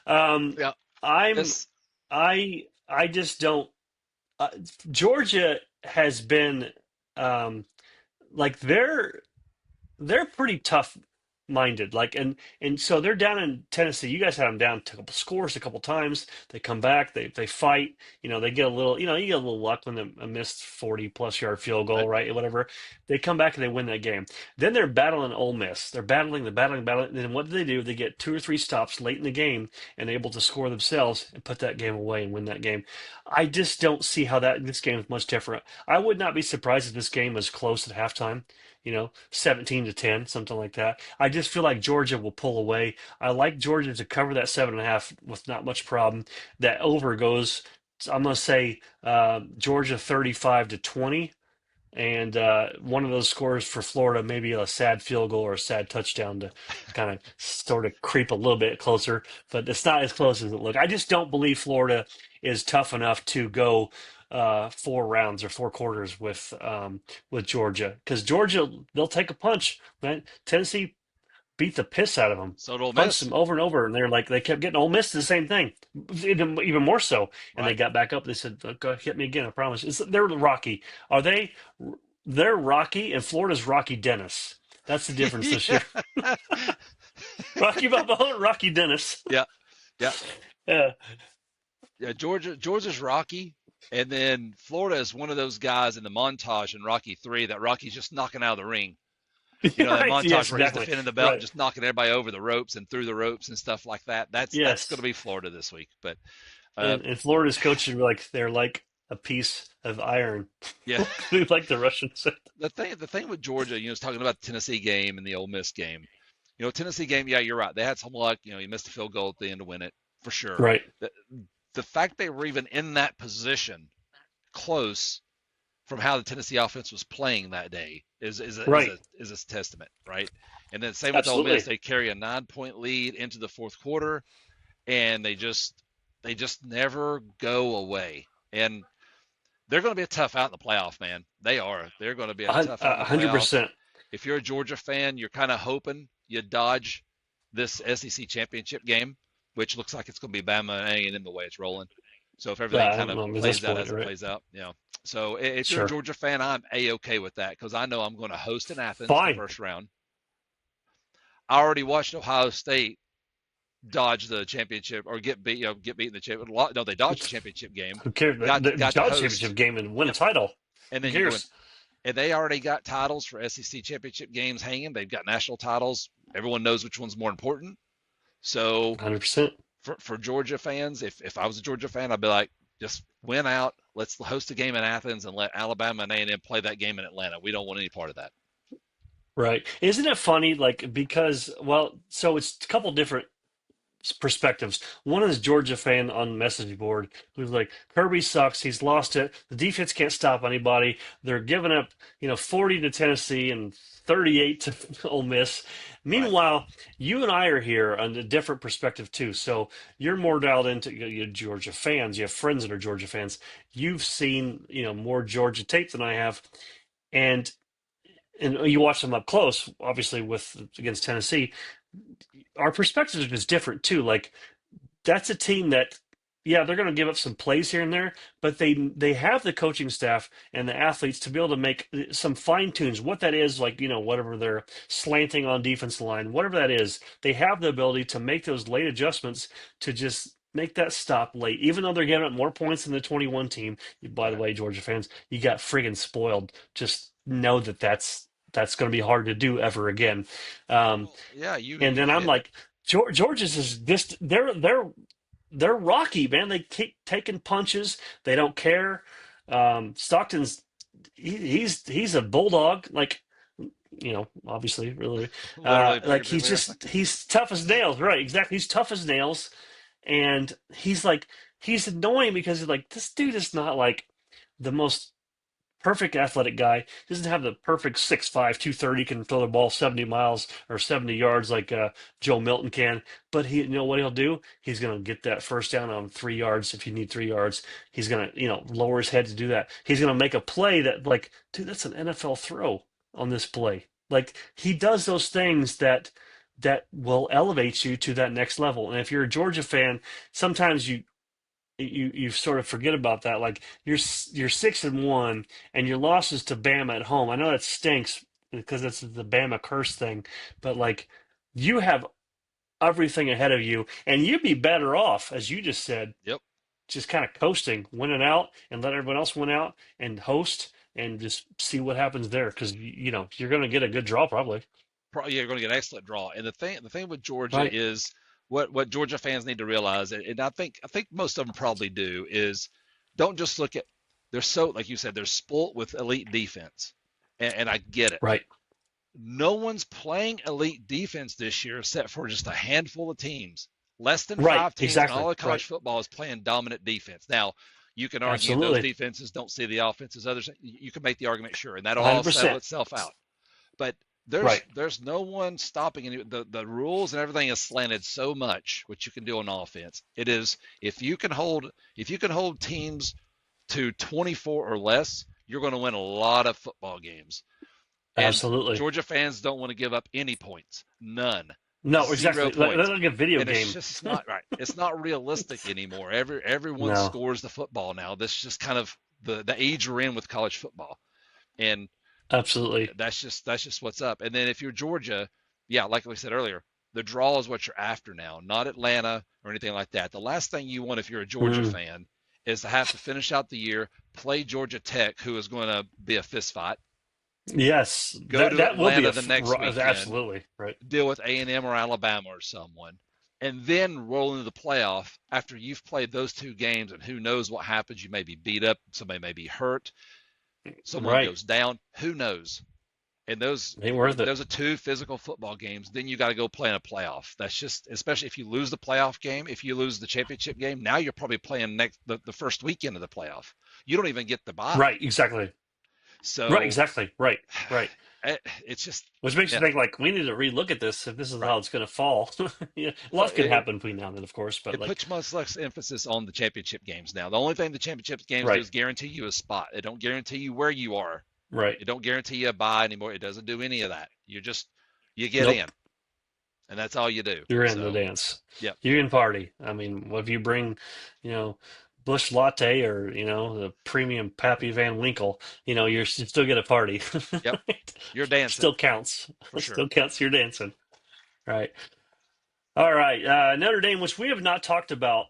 Um, yeah. I'm This I just don't. Uh, Georgia has been like they're pretty tough minded, like, and so they're down in Tennessee. You guys had them down to a couple scores a couple times. They come back, they fight. They get a little, you get a little luck when a missed 40+ yard field goal, right. right? Whatever. They come back and they win that game. Then they're battling Ole Miss. They're battling. And then what do? They get 2 or 3 stops late in the game and able to score themselves and put that game away and win that game. I just don't see how that this game is much different. I would not be surprised if this game is close at halftime. 17-10, something like that. I just feel like Georgia will pull away. I like Georgia to cover that 7.5 with not much problem. That over goes I'm going to say Georgia 35-20. And one of those scores for Florida, maybe a sad field goal or a sad touchdown to kind of sort of creep a little bit closer, but it's not as close as it looked. I just don't believe Florida is tough enough to go 4 rounds or 4 quarters with Georgia, because Georgia, they'll take a punch. Man, Tennessee beat the piss out of them, So did Ole punched Miss, them over and over, and they're like they kept getting Ole Miss the same thing, even more so. And they right? got back up. They said, "Go hit me again, I promise." They're rocky. Are they? They're Rocky, and Florida's Rocky Dennis. That's the difference this Yeah, year. Rocky Balboa, Rocky Dennis. yeah, yeah, Yeah, yeah. Georgia's Rocky, and then Florida is one of those guys in the montage in Rocky 3 that Rocky's just knocking out of the ring. You know that right. montage Yes, where he's exactly. defending the belt, Right. just knocking everybody over the ropes and through the ropes and stuff like that. That's going to Yes. be Florida this week. But uh, And Florida's coaches were like they're like a piece of iron, yeah, like the Russians said. the thing with Georgia, is talking about the Tennessee game and the Ole Miss game. Tennessee game, yeah, you're right. They had some luck. You missed a field goal at the end to win it for sure. Right. The, the fact they were even in that position, close, from how the Tennessee offense was playing that day Right. is a testament, right? And then same with Ole Miss, Absolutely. they carry a 9-point lead into the fourth quarter, and they just never go away. And they're going to be a tough out in the playoff, man. They are. They're going to be a tough out in A the hundred playoff. percent. If you're a Georgia fan, you're kind of hoping you dodge this SEC championship game, which looks like it's going to be Bama and A&M the way it's rolling. So if everything Yeah, kind of at this plays out point, as it right? plays out, So if you're a Sure. Georgia fan, I'm a-okay with that because I know I'm going to host in Athens the Fine. first round. I already watched Ohio State dodge the championship or get beat in the championship. No, they dodged the championship game. Who cares? The Got to college host. championship game and win a Yep. title. And Who then you go in, cares? and they already got titles for SEC championship games hanging. They've got national titles. Everyone knows which one's more important. So 100%. for Georgia fans, if I was a Georgia fan, I'd be like, just win out. Let's host a game in Athens and let Alabama and A&M play that game in Atlanta. We don't want any part of that. Right. Isn't it funny? Like, because, well, so it's a couple different perspectives. One is Georgia fan on the message board who's like, Kirby sucks. He's lost it. The defense can't stop anybody. They're giving up, 40 to Tennessee and 38 to Ole Miss. Right. Meanwhile, you and I are here on a different perspective too. So you're more dialed into Georgia fans. You have friends that are Georgia fans. You've seen, more Georgia tape than I have. And you watch them up close, obviously with against Tennessee. Our perspective is different too. Like that's a team that, yeah, they're going to give up some plays here and there, but they have the coaching staff and the athletes to be able to make some fine tunes. What that is, like whatever they're slanting on defense line, whatever that is, they have the ability to make those late adjustments to just make that stop late. Even though they're giving up more points than the 21 team. By the Right. way, Georgia fans, you got friggin' spoiled. Just know that that's going to be hard to do ever again. Um, Well, yeah, you and you then I'm hit it. like, Georgia's is just they're rocky, man. They keep taking punches. They don't care. Stockton's he's a bulldog, like obviously, really, Literally, like he's figuratively. just he's tough as nails, right? Exactly, he's tough as nails, and he's annoying because he's like this dude is not like the most perfect athletic guy. Doesn't have the perfect 6'5", 230, can throw the ball 70 miles or 70 yards like Joe Milton can. But he, what he'll do? He's going to get that first down on 3 yards if you need 3 yards. He's going to, lower his head to do that. He's going to make a play that, like, dude, that's an NFL throw on this play. Like he does those things that will elevate you to that next level. And if you're a Georgia fan, sometimes you sort of forget about that. Like you're 6-1, and your losses to Bama at home. I know that stinks because it's the Bama curse thing, but like you have everything ahead of you, and you'd be better off, as you just said, Yep. just kind of coasting, winning out, and let everyone else win out and host, and just see what happens there. Because you're going to get a good draw probably. Probably you're going to get an excellent draw. And the thing with Georgia Right. is what Georgia fans need to realize, and I think most of them probably do, is don't just look at they're so like you said they're spoilt with elite defense, and I get it. Right. No one's playing elite defense this year except for just a handful of teams. Less than Right. five teams in Exactly. all of Right. college football is playing dominant defense. Now, You can argue those Absolutely. defenses don't see the offenses. Others, you can make the argument, sure, and that'll all settle 100%. itself out. But Right. there's no one stopping any. The rules and everything is slanted so much, what you can do on offense. It is if you can hold teams to 24 or less, you're going to win a lot of football games. And Absolutely. Georgia fans don't want to give up any points, none, No, zero exactly. Like points. like a video And it's game. just not right. It's not realistic anymore. Everyone No, scores the football now. This is just kind of the age we're in with college football, and absolutely. that's just what's up. And then if you're Georgia, yeah, like we said earlier, the draw is what you're after now, not Atlanta or anything like that. The last thing you want if you're a Georgia Mm. fan is to have to finish out the year, play Georgia Tech, who is going to be a fist fight, Yes, go that to that will be Atlanta the next weekend, absolutely right. deal with A&M or Alabama or someone, and then roll into the playoff after you've played those two games, and who knows what happens. You may be beat up, somebody may be hurt, someone Right. goes down, who knows. And Ain't worth it. those are two physical football games. Then you got to go play in a playoff. That's just, especially if you lose the playoff game, if you lose the championship game, now you're probably playing the first weekend of the playoff. You don't even get the bye. Right. Exactly. Right. So Exactly. Right. Right. it's just, Which makes you yeah, think like we need to relook at this if this is right. how it's going to fall. Yeah, Well, lots can happen between now and then, of course, but it like, puts much less emphasis on the championship games now. The only thing the championship games do right. is guarantee you a spot. It don't guarantee you where you are. Right. It don't guarantee you a bye anymore. It doesn't do any of that. You get in, Nope. and that's all you do. You're in the So, dance. yep. You can party. I mean, if you bring, you know, Bush Latte or, the premium Pappy Van Winkle, you still get a party. Yep. You're dancing Still counts. for sure. Still counts you're dancing. Right. All right. Notre Dame, which we have not talked about,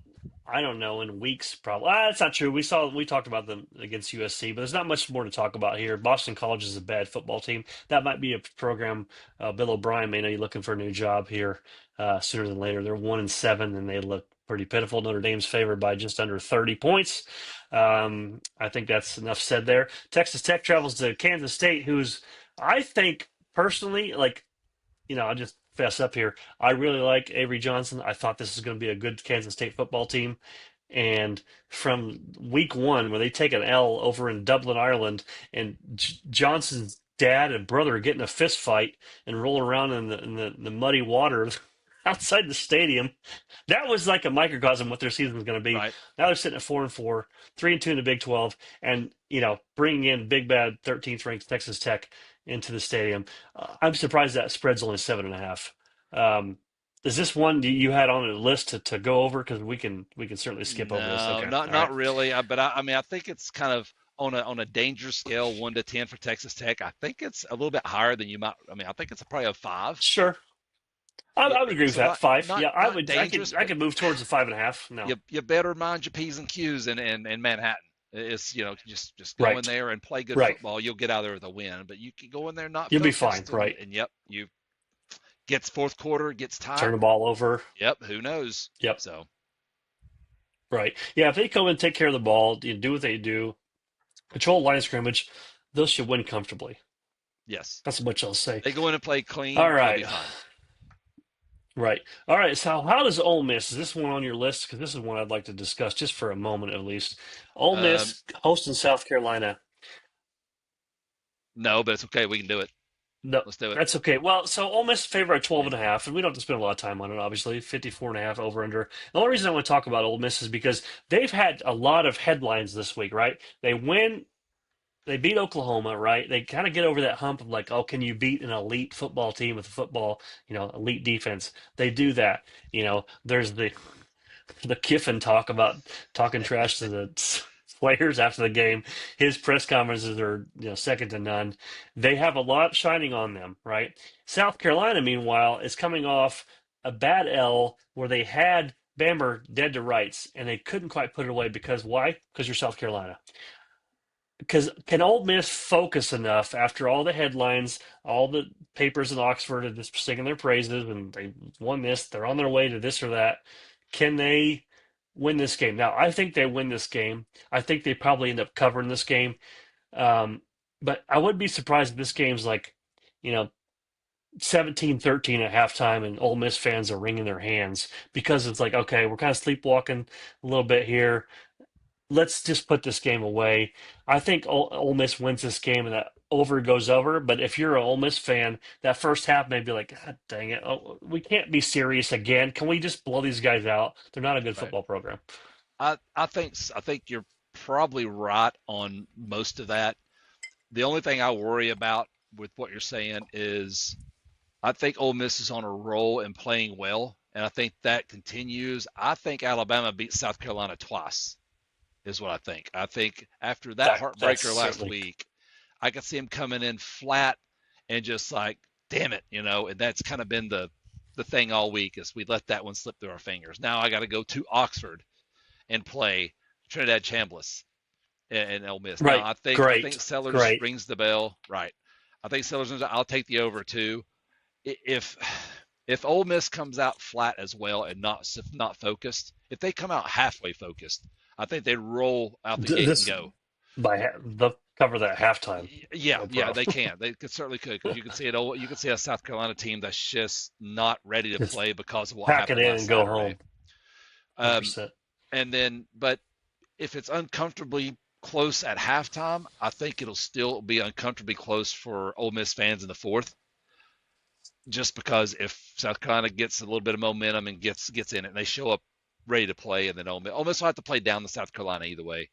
I don't know, in weeks probably. That's not true. We talked about them against USC, but there's not much more to talk about here. Boston College is a bad football team. That might be a program. Bill O'Brien may know you're looking for a new job here sooner than later. They're 1-7, and they look pretty pitiful. Notre Dame's favored by just under 30 points. I think that's enough said there. Texas Tech travels to Kansas State, who's I think personally like I'll just fess up here. I really like Avery Johnson. I thought this is going to be a good Kansas State football team. And from week one, where they take an L over in Dublin, Ireland, and Johnson's dad and brother are getting a fist fight and rolling around in the muddy water outside the stadium, that was like a microcosm of what their season was going to be. Right. Now they're sitting at 4-4, 3-2 in the Big 12, and bringing in big bad 13th ranked Texas Tech into the stadium. I'm surprised that spread's only 7.5. Is this one you had on a list to go over? Because we can certainly skip over this. No, Okay, not all right, not really. But I mean, I think it's kind of on a danger scale, 1 to 10 for Texas Tech. I think it's a little bit higher than you might. I mean, I think it's probably a 5. sure. I would agree with So that. not Five. not Yeah, I not would. I dangerous, could. I but could move towards the 5.5. No, you better mind your P's and Q's in Manhattan. It's just go in right, there and play good right. football. You'll get out of there with a win. But you can go in there not You'll be fine. focused, and Right. and yep, you gets fourth quarter, gets Turn tight. the ball over. Yep, who knows? Yep. So Right. Yeah. If they come and take care of the ball, do what they do, control line of scrimmage, those should win comfortably. yes, That's much I'll say. they go in and play All clean, they'll be right. fine. Right. All right. So how does Ole Miss? Is this one on your list? Because this is one I'd like to discuss just for a moment at least. Ole Um, Miss hosting South Carolina. no, but it's okay. We can do it. No, Let's do it. that's okay. Well, so Ole Miss favored at 12.5, and we don't have to spend a lot of time on it, obviously. 54.5 over under. The only reason I want to talk about Ole Miss is because they've had a lot of headlines this week, right? They beat Oklahoma, right? They kind of get over that hump of like, oh, can you beat an elite football team with a football, elite defense? They do that. There's the Kiffin talk about talking trash to the players after the game. His press conferences are second to none. They have a lot shining on them, right? South Carolina, meanwhile, is coming off a bad L where they had Bamber dead to rights and they couldn't quite put it away because why? Because you're South Carolina. Because can Ole Miss focus enough after all the headlines, all the papers in Oxford are just singing their praises, and they won this, they're on their way to this or that. Can they win this game? Now, I think they win this game. I think they probably end up covering this game. Um, but I wouldn't be surprised if this game's like, you know, 17-13 at halftime and Ole Miss fans are wringing their hands because it's like, okay, we're kind of sleepwalking a little bit here. let's just put this game away. I think Ole Miss wins this game and that over goes over. But if you're an Ole Miss fan, that first half may be like, God dang it, we can't be serious again. Can we just blow these guys out? They're not a good Right. football program. I think you're probably right on most of that. The only thing I worry about with what you're saying is I think Ole Miss is on a roll and playing well, and I think that continues. I think Alabama beat South Carolina twice, is what I think. I think after that That's heartbreaker last certainly week, I could see him coming in flat and just like, damn it, and that's kind of been the thing all week is we let that one slip through our fingers. Now I got to go to Oxford and play Trinidad Chambliss and Ole Miss. Now right. I think Great, Sellers great. rings the bell, right? I think Sellers. I'll take the over too. If Ole Miss comes out flat as well and not focused, if they come out halfway focused, I think they roll out the gate and This go. they'll cover that halftime, Yeah, no yeah, they problem. can. They could certainly could because you can see it. You can see a South Carolina team that's just not ready to Just play because of what pack it happened in last and go Saturday. home. Um, 100%. and then, but if it's uncomfortably close at halftime, I think it'll still be uncomfortably close for Ole Miss fans in the fourth. Just because if South Carolina gets a little bit of momentum and gets in it, and they show up ready to play, and then Ole Miss will have to play down to South Carolina either way.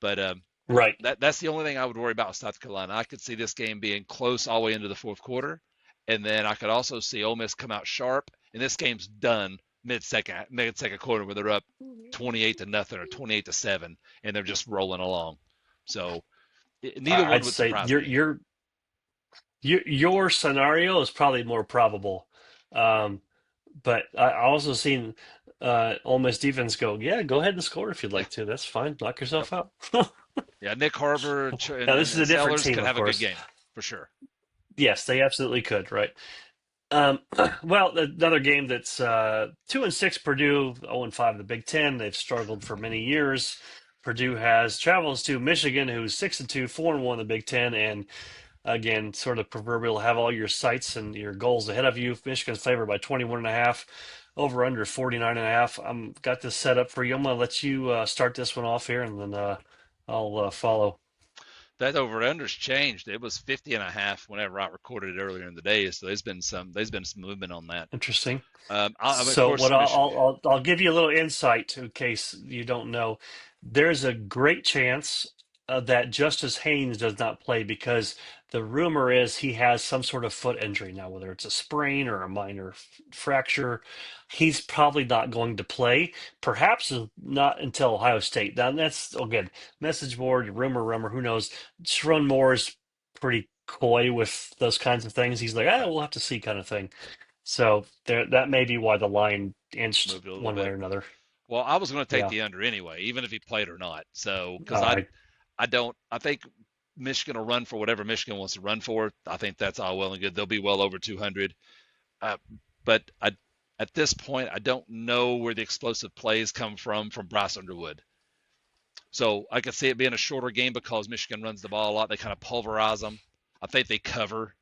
But Right. that's the only thing I would worry about with South Carolina. I could see this game being close all the way into the fourth quarter, and then I could also see Ole Miss come out sharp, and this game's done mid second quarter where they're up 28 to nothing or 28 to 7, and they're just rolling along. So neither one I'd would say surprise me. your scenario is probably more probable. Um, but I also seen Ole Miss defense go, yeah, go ahead and score if you'd Yeah, like to. That's fine. Knock yep, yourself out. yeah. Nick Harbor Now, and, this and, is a and different Sellers team, could of have a good course. game for sure. Yes, they absolutely could, right? Um, well, another game that's 2-6, Purdue, 0-5 in the Big Ten. They've struggled for many years. Purdue has travels to Michigan, who's 6-2, 4-1 in the Big Ten, and again, sort of proverbial, have all your sights and your goals ahead of you. Michigan's favored by 21.5, over under 49.5. I'm got this set up for you. I'm going to let you start this one off here, and then I'll follow. That over under's changed. It was 50.5 whenever I recorded it earlier in the day. So there's been some movement on that. Interesting. Of So course, what Michigan. I'll give you a little insight in case you don't know. There's a great chance that Justice Haynes does not play because the rumor is he has some sort of foot injury now, whether it's a sprain or a minor fracture. He's probably not going to play. Perhaps not until Ohio State. Now that's again message board, rumor, who knows? Sharon Moore is pretty coy with those kinds of things. He's like, Right. we'll have to see, kind of thing. So there, that may be why the line inched Moved it a little one way bit. or another. Well, I was going to take Yeah. the under anyway, even if he played or not. So because All I right. I don't I think Michigan will run for whatever Michigan wants to run for. I think that's all well and good. They'll be well over 200. Uh, but at this point, I don't know where the explosive plays come from Bryce Underwood. So I could see it being a shorter game because Michigan runs the ball a lot. They kind of pulverize them. I think they cover.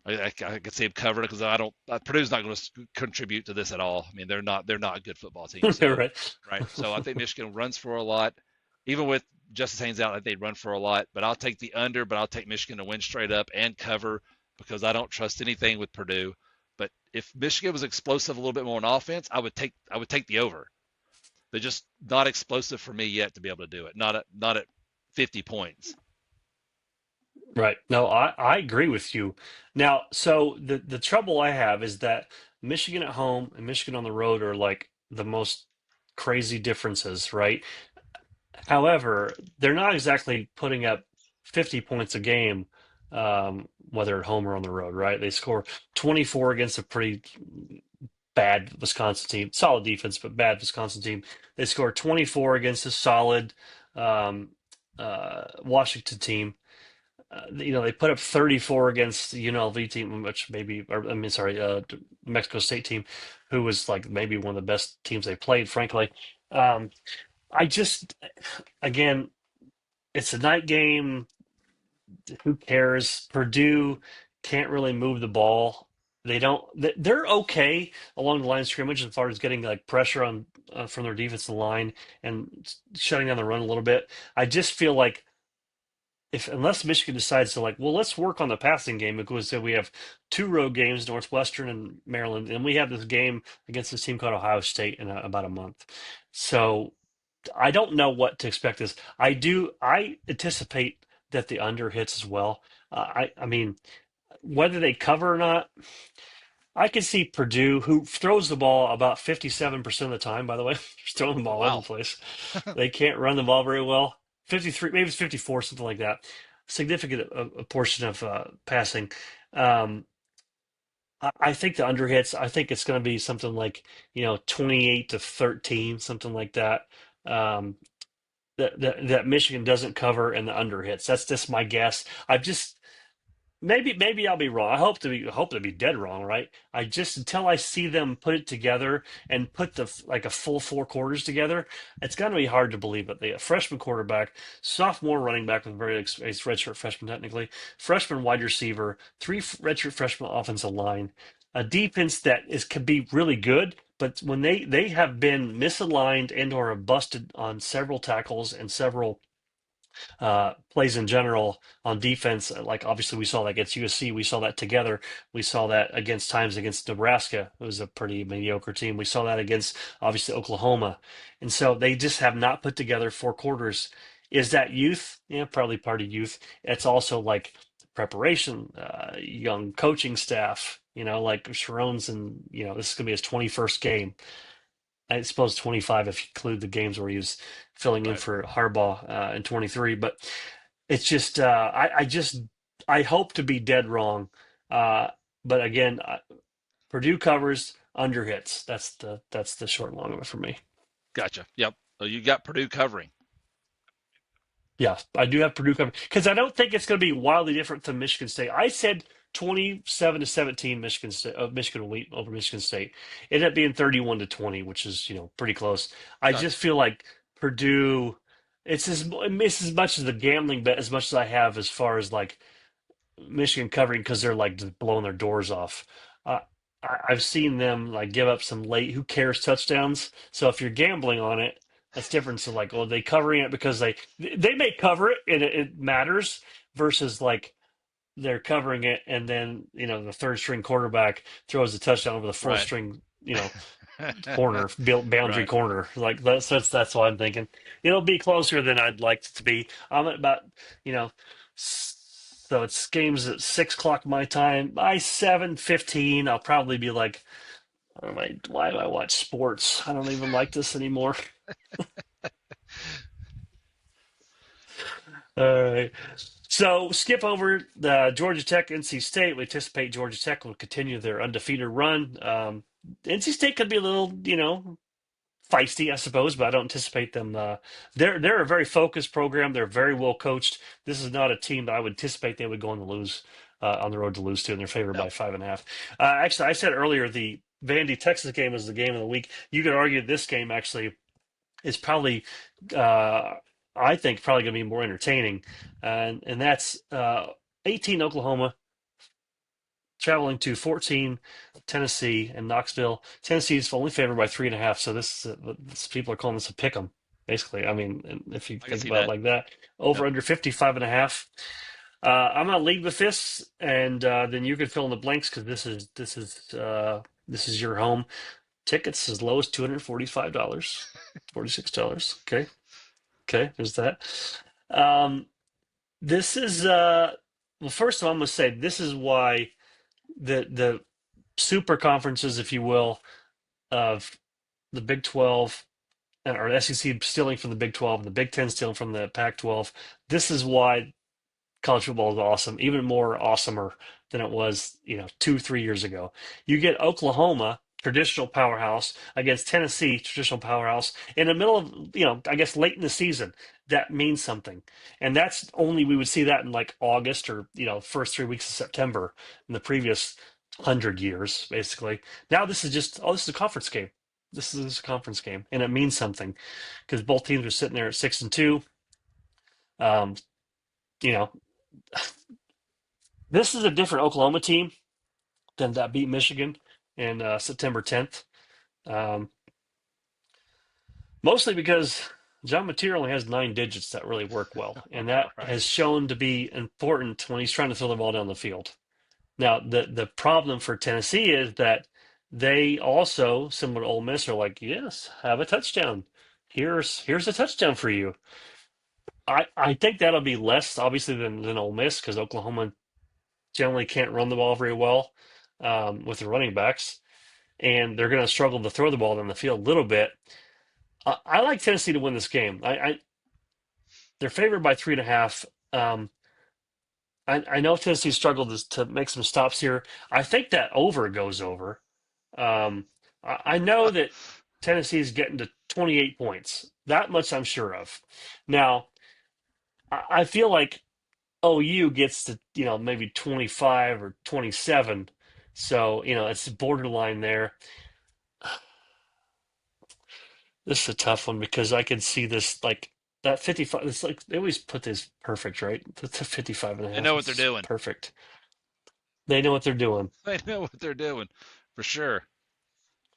I could see them covered because I don't. Purdue's not going to contribute to this at all. I mean, they're not a good football team. So, Right. right. So I think Michigan runs for a lot, even with Justice Haynes out. I think they'd run for a lot. But I'll take the under. But I'll take Michigan to win straight up and cover because I don't trust anything with Purdue. But if Michigan was explosive a little bit more on offense, I would take the over. They're just not explosive for me yet to be able to do it. Not at 50 points. Right. No, I agree with you. Now, so the trouble I have is that Michigan at home and Michigan on the road are like the most crazy differences, right? However, they're not exactly putting up 50 points a game, whether at home or on the road, right? They score 24 against a pretty bad Wisconsin team, solid defense, but bad Wisconsin team. They score 24 against a solid um, Washington team. They put up 34 against the UNLV team, which maybe, or, I mean, sorry, Mexico State team, who was like maybe one of the best teams they played, frankly. Um, I just, again, it's a night game. Who cares? Purdue can't really move the ball. They don't. They're okay along the line of scrimmage as far as getting like pressure on from their defensive line and shutting down the run a little bit. I just feel like if unless Michigan decides to like, well, let's work on the passing game because we have two road games, Northwestern and Maryland, and we have this game against this team called Ohio State in about a month. So I don't know what to expect. This I do. I anticipate that the under hits as well. I mean, whether they cover or not. I could see Purdue, who throws the ball about 57% of the time, by the way, just throwing the Oh ball all over the wow. place. They can't run the ball very well. 53, maybe it's 54, something like that. Significant a portion of passing. Um, I think the under hits, I think it's going to be something like, 28-13, something like that. Um, that Michigan doesn't cover and the under hits. That's just my guess. I've just maybe I'll be wrong. I hope to be dead wrong, right? I just until I see them put it together and put like a full four quarters together, it's going to be hard to believe it. The freshman quarterback, sophomore running back with very redshirt freshman technically, freshman wide receiver, three redshirt freshman offensive line, a defense that is could be really good. But when they have been misaligned and or have busted on several tackles and several plays in general on defense. Like obviously we saw that against USC, we saw that together. We saw that against times against Nebraska. It was a pretty mediocre team. We saw that against obviously Oklahoma, and so they just have not put together four quarters. Is that youth? Yeah, probably part of youth. It's also like preparation, young coaching staff. Like Sharon's, and this is gonna be his 21st game. I suppose 25 if you include the games where he was filling in Right. for Harbaugh in 23. But it's just I hope to be dead wrong. Uh, but again, Purdue covers under hits. That's the short and long of it for me. Gotcha. Yep. So you got Purdue covering. Yeah, I do have Purdue covering because I don't think it's going to be wildly different than Michigan State. I said 27-17 Michigan State, Michigan will lead over Michigan State. It ended up being 31-20, which is pretty close. I just Gotcha. feel like Purdue. It's as much as the gambling bet as much as I have as far as like Michigan covering because they're like just blowing their doors off. Uh, I've seen them like give up some late who cares touchdowns. So if you're gambling on it, that's different. So like, well, they covering it because they may cover it and it matters versus like they're covering it and then the third string quarterback throws a touchdown over the fourth Right. string corner built boundary Right. corner like that's what I'm thinking. It'll be closer than I'd like it to be. I'm at about you know so it's games at 6 o'clock my time. By 7:15 I'll probably be like, oh my, why do I watch sports? I don't even like this anymore. All right, so skip over the Georgia Tech NC State. We anticipate Georgia Tech will continue their undefeated run. NC State could be a little feisty, I suppose, but I don't anticipate them. They're a very focused program. They're very well coached. This is not a team that I would anticipate they would go on to lose on the road to lose to, and they're favored No. by 5.5. Actually, I said earlier the Vandy Texas game is the game of the week. You could argue this game actually is probably, uh, I think, probably going to be more entertaining, and that's 18 Oklahoma traveling to 14 Tennessee and Knoxville. Tennessee is only favored by 3.5, so this people are calling this a pick 'em, basically. I mean, if you I can think see about it that. like that, over Yep. under 55.5. I'm gonna lead with this, and then you can fill in the blanks because this is your home. Tickets as low as $245, $46. Okay, okay, there's that. Um, this is well, first of all, I'm gonna say this is why the super conferences, if you will, of the Big 12 or SEC stealing from the Big 12 and the Big 10 stealing from the Pac 12. This is why college football is awesome, even more awesomer than it was, 2, 3 years ago. You get Oklahoma, traditional powerhouse, against Tennessee, traditional powerhouse, in the middle of, I guess late in the season. That means something. And that's only, we would see that in like August or, first 3 weeks of September in the previous 100 years, basically. Now this is just, oh, this is a conference game. This is a conference game, and it means something because both teams are sitting there at 6-2. Um, you know, this is a different Oklahoma team then that beat Michigan in September 10th. Um, Mostly because John Mateer only has 9 digits that really work well, and that Right. has shown to be important when he's trying to throw the ball down the field. Now, the problem for Tennessee is that they also, similar to Ole Miss, are like, yes, have a touchdown. Here's a touchdown for you. I think that'll be less obviously than Ole Miss because Oklahoma generally can't run the ball very well with the running backs, and they're going to struggle to throw the ball down the field a little bit. I like Tennessee to win this game. They're favored by 3.5. I know Tennessee struggled to make some stops here. I think that over goes over. I know that Tennessee's getting to 28 points. That much I'm sure of. Now, I feel like OU gets to, maybe 25 or 27. So, it's borderline there. This is a tough one because I can see this like that 55. It's like they always put this perfect, right? The 55 and a They half know what they're is doing. perfect. They know what they're doing. They know what they're doing for sure.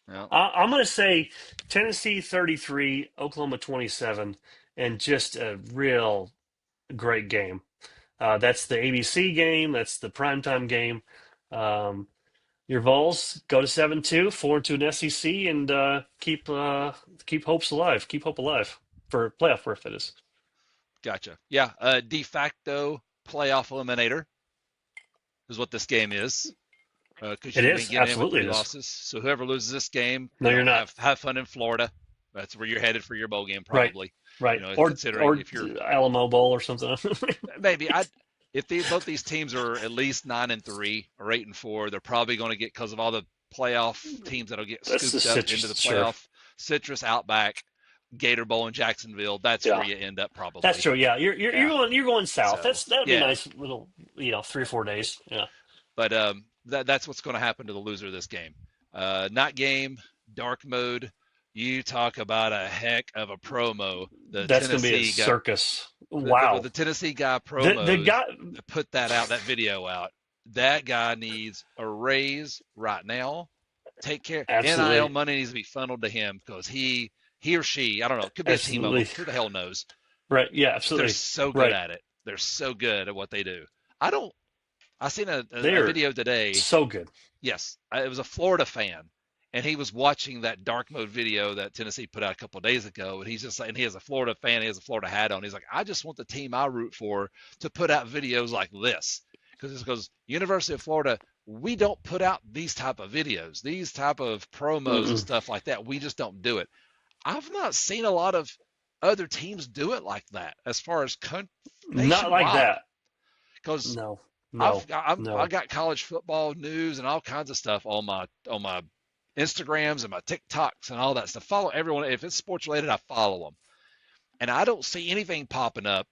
Yeah. I'm going to say Tennessee 33, Oklahoma 27, and just a real great game. That's the ABC game. That's the primetime game. Um, your Vols go to 7-2, 4-2 in SEC, and keep hopes alive. Keep hope alive for playoff berth. That is. Gotcha. Yeah. De facto playoff eliminator is what this game is. Because It you ain't is getting in with absolutely three it is. losses. So whoever loses this game, No, you're not. have fun in Florida. That's where you're headed for your bowl game, Right, probably. right. Considering Or if you're Alamo Bowl or something. maybe if both these teams are at least 9-3 or 8-4, they're probably going to get because of all the playoff teams that'll get That's the scooped up into the citrus, sure. playoff. Citrus, Outback, Gator Bowl in Jacksonville. That's Yeah, where you end up that's probably. true. Yeah, Yeah. you're going south. So That would be a yeah, nice little 3 or 4 days. Yeah, but that's what's going to happen to the loser of this game. Night game, dark mode. You talk about a heck of a promo. The that's going to be a Tennessee guy, circus. Wow. the Tennessee guy The promos guy, put that video out. That guy needs a raise right now. Take care. NIL absolutely, money needs to be funneled to him because he or she, I don't know, it could be a team of them. absolutely Who the hell knows? right. Yeah, They're absolutely so good right. at it. They're so good at what they do. I don't. I seen They a are video today. so good. Yes, it was a Florida fan, and he was watching that dark mode video that Tennessee put out a couple of days ago, and he's just like, and he is a Florida fan, he has a Florida hat on. He's like, I just want the team I root for to put out videos like this, because University of Florida, we don't put out these type of videos, these type of promos and Mm-mm. stuff like that. We just don't do it. I've not seen a lot of other teams do it like that as far as Not like nationwide, that. because No, I've no, I no. got college football news and all kinds of stuff on my Instagrams and my TikToks and all that stuff. Follow everyone. If it's sports related, I follow them, and I don't see anything popping up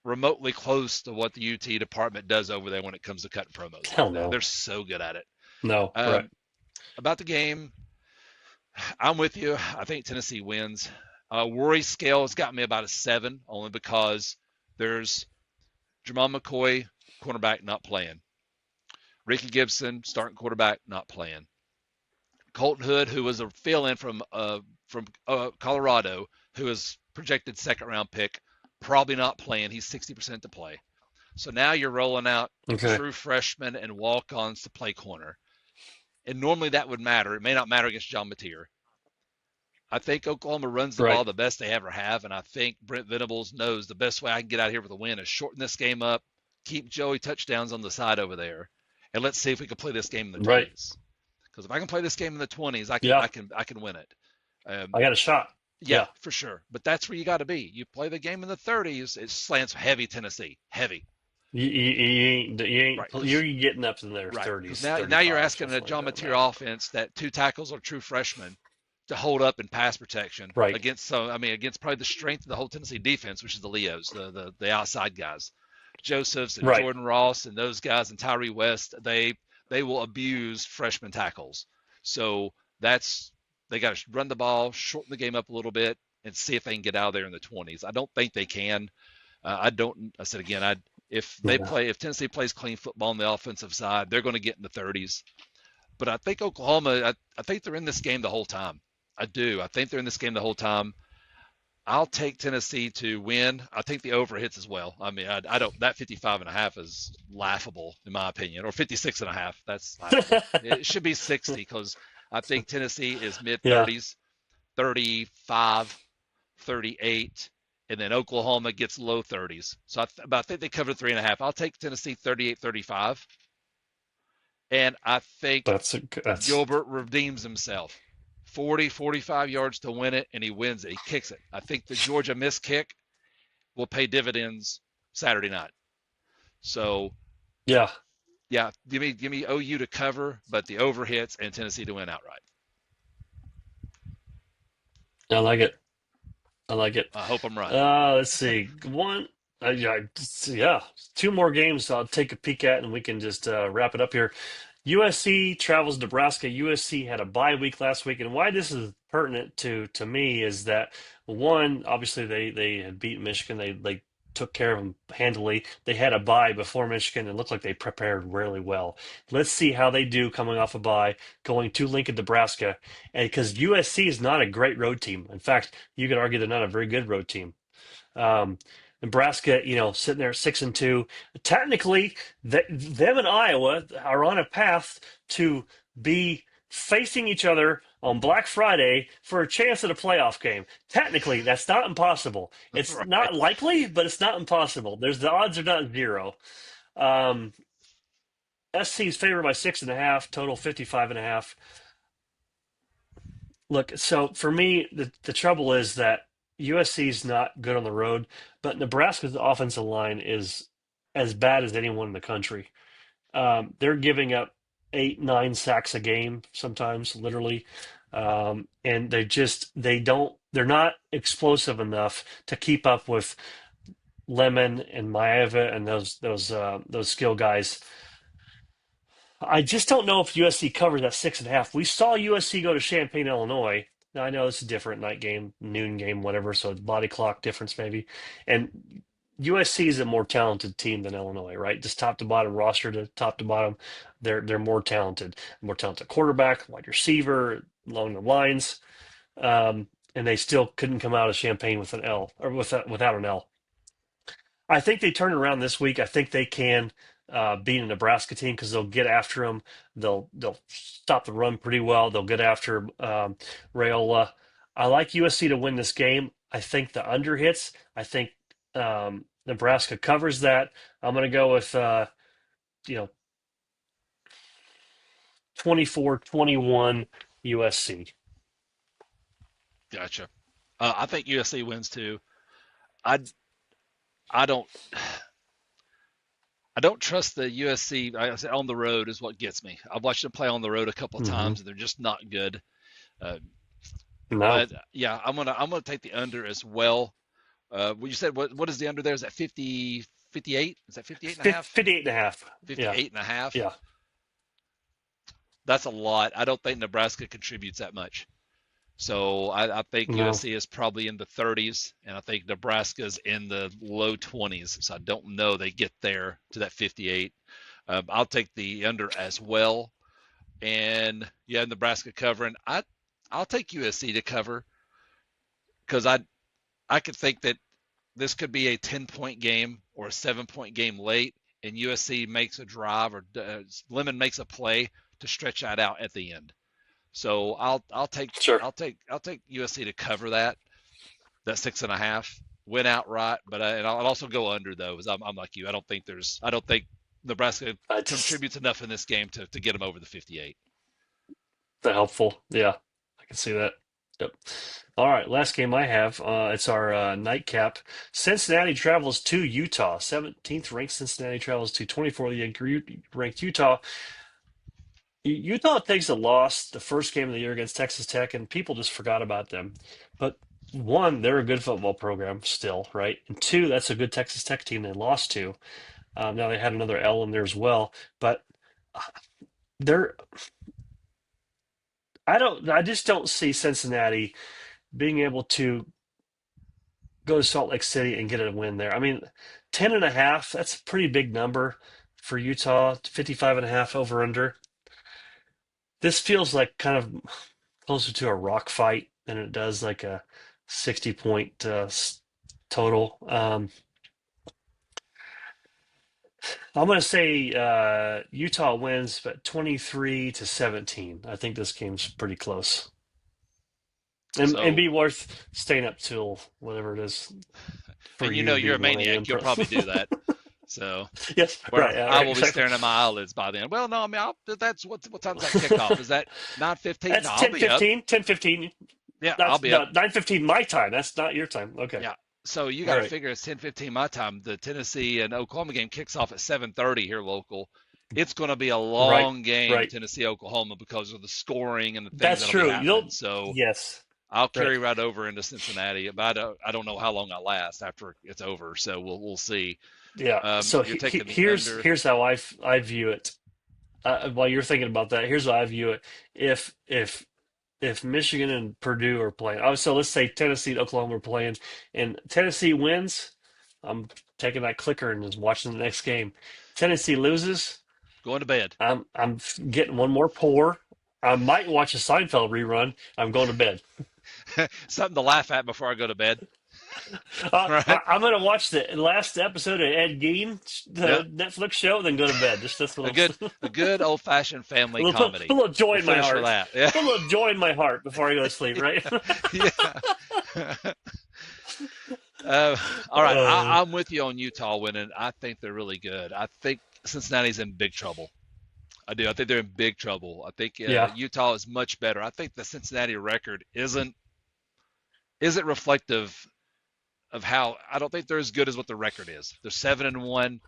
remotely close to what the UT department does over there when it comes to cutting promos like Hell that. no, They're so good at it. no. Right. Um, about the game, I'm with you. I think Tennessee wins. Worry scale has got me about a 7, only because there's Jamal McCoy, cornerback, not playing. Ricky Gibson, starting quarterback, not playing. Colton Hood, who was a fill-in from Colorado, who is projected second-round pick, probably not playing. He's 60% to play. So now you're rolling out Okay. true freshmen and walk-ons to play corner. And normally that would matter. It may not matter against John Mateer. I think Oklahoma runs the Right. ball the best they ever have, and I think Brent Venables knows the best way I can get out here with a win is shorten this game up, keep Joey touchdowns on the side over there, and let's see if we can play this game in the Right. 20s. Because if I can play this game in the 20s, Yeah. I can win it. I got a shot. Yeah, Yeah. for sure. But that's where you got to be. You play the game in the 30s, it slants heavy Tennessee, heavy. You ain't Right. you're getting up in their Right. Because 30s, now you're 35, asking a something like John that Mateer now. offense that 2 tackles are true freshmen to hold up in pass protection Right. against probably the strength of the whole Tennessee defense, which is the Leos, the outside guys. Josephs and Right. Jordan Ross and those guys and Tyree West, they will abuse freshman tackles. So they got to run the ball, shorten the game up a little bit, and see if they can get out of there in the 20s. I don't think they can. I don't. I said again, if Yeah. Tennessee plays clean football on the offensive side, they're going to get in the 30s. But I think Oklahoma, I think they're in this game the whole time. I do. I think they're in this game the whole time. I'll take Tennessee to win. I think the over hits as well. I mean, I don't, that 55.5 is laughable in my opinion, or 56.5. That's laughable. It should be 60 because I think Tennessee is mid Yeah, 30s, 35, 38, and then Oklahoma gets low 30s. So but I think they cover 3.5. I'll take Tennessee 38-35, and I think that's Gilbert redeems himself. 40, 45 yards to win it, and he wins it. He kicks it. I think the Georgia missed kick will pay dividends Saturday night. So, yeah. yeah, give me OU to cover, but the over hits and Tennessee to win outright. I like it. I like it. I hope I'm right. Let's see. One, yeah, yeah, two more games I'll take a peek at, and we can just wrap it up here. USC travels Nebraska. USC had a bye week last week, and why this is pertinent to me is that one, obviously they had beat Michigan. They took care of them handily. They had a bye before Michigan and looked like they prepared really well. Let's see how they do coming off a bye, going to Lincoln, Nebraska, and because USC is not a great road team. In fact, you could argue they're not a very good road team. Um, Nebraska, sitting there 6-2. Technically, them and Iowa are on a path to be facing each other on Black Friday for a chance at a playoff game. Technically, that's not impossible. It's not Right. likely, but it's not impossible. The odds are not zero. Um, SC is favored by 6.5, total 55.5. Look, so for me, the trouble is that USC is not good on the road, but Nebraska's offensive line is as bad as anyone in the country. They're giving up 8, 9 sacks a game sometimes, literally, and they're not explosive enough to keep up with Lemon and Maeva and those skill guys. I just don't know if USC covers that 6.5. We saw USC go to Champaign, Illinois. Now I know it's a different night game, noon game, whatever, so it's body clock difference maybe. And USC is a more talented team than Illinois, right? Just top to bottom roster to top to bottom, they're more talented quarterback, wide receiver, along the lines, and they still couldn't come out of Champaign with an L or without an L. I think they turn it around this week. I think they can beat a Nebraska team because they'll get after them. They'll stop the run pretty well. They'll get after Rayola. I like USC to win this game. I think the under hits. I think Nebraska covers that. I'm going to go with you know 24-21 USC. Gotcha. I think USC wins too. I I don't I don't trust the USC. I say on the road is what gets me. I've watched them play on the road a couple of Hmm. times, and they're just not good. Uh, No, but yeah, I'm gonna take the under as well. What you said, what is the under there? Is that 50, 58? Is that 58 and a half? 58.5. Yeah, 58 and a half? yeah. That's a lot. I don't think Nebraska contributes that much. So I think No. USC is probably in the 30s, and I think Nebraska's in the low 20s. So I don't know they get there to that 58. I'll take the under as well. And yeah, Nebraska covering. I'll take USC to cover because I could think that this could be a 10-point game or a 7-point game late, and USC makes a drive or Lemon makes a play to stretch that out at the end. So I'll take Sure. I'll take USC to cover that 6.5, win outright. But and I'll also go under though, as I'm like you. I don't think Nebraska I just contributes enough in this game to get them over the 58. that helpful. Yeah, I can see that. Yep. All right, last game I have. It's our nightcap. Cincinnati travels to Utah. 17th ranked Cincinnati travels to 24th ranked Utah. Utah takes a loss the first game of the year against Texas Tech, and people just forgot about them. But one, they're a good football program still, right? And two, that's a good Texas Tech team they lost to. Now they had another L in there as well, but uh, they're I just don't see Cincinnati being able to go to Salt Lake City and get a win there. I mean, 10.5, that's a pretty big number for Utah, 55.5 over under. This feels like kind of closer to a rock fight than it does like a 60 point total. I'm going to say Utah wins, but 23-17. I think this game's pretty close, and So, be worth staying up till whatever it is for and you, you're a being 1 maniac, a.m. you'll probably do that. So, Yes, where right, yeah, I right, will be exactly. staring at my eyelids by then. Well, no, I mean, that's what time's that kickoff? Is that 9:15? No, That's I'll be up. 10:15. 10:15. Yeah, I'll That's be up. no, 9:15 my time. That's not your time. Okay, Yeah. So you all got to right, figure it's 10:15 my time. The Tennessee and Oklahoma game kicks off at 7:30 here local. It's going to be a right, long game, right. Tennessee Oklahoma, because of the scoring and the things That's that'll be true. You happening. don't. So Yes, I'll right. carry right over into Cincinnati, but I don't know how long I last after it's over. So we'll see. Yeah. So You're taking the here's under. how I view it. While you're thinking about that, here's how I view it. If Michigan and Purdue are playing, oh, so let's say Tennessee and Oklahoma are playing, and Tennessee wins, I'm taking that clicker and just watching the next game. Tennessee loses, Going to bed. I'm getting one more pour. I might watch a Seinfeld rerun. I'm going to bed. Something to laugh at before I go to bed. Right? I'm going to watch the last episode of Ed Gein, Yeah. the Netflix show, then go to bed. Just that's A what good I'm. a good old fashioned A family little, put a comedy. little joy We'll in my finish with heart. that. Yeah. Put a little joy in my heart before I go to sleep. Right. Yeah. All right, uh, I'm with you on Utah winning. I think they're really good. I think Cincinnati's in big trouble. I do. I think they're in big trouble. I think yeah, Utah is much better. I think the Cincinnati record isn't reflective of how. I don't think they're as good as what the record is. They're 7-1,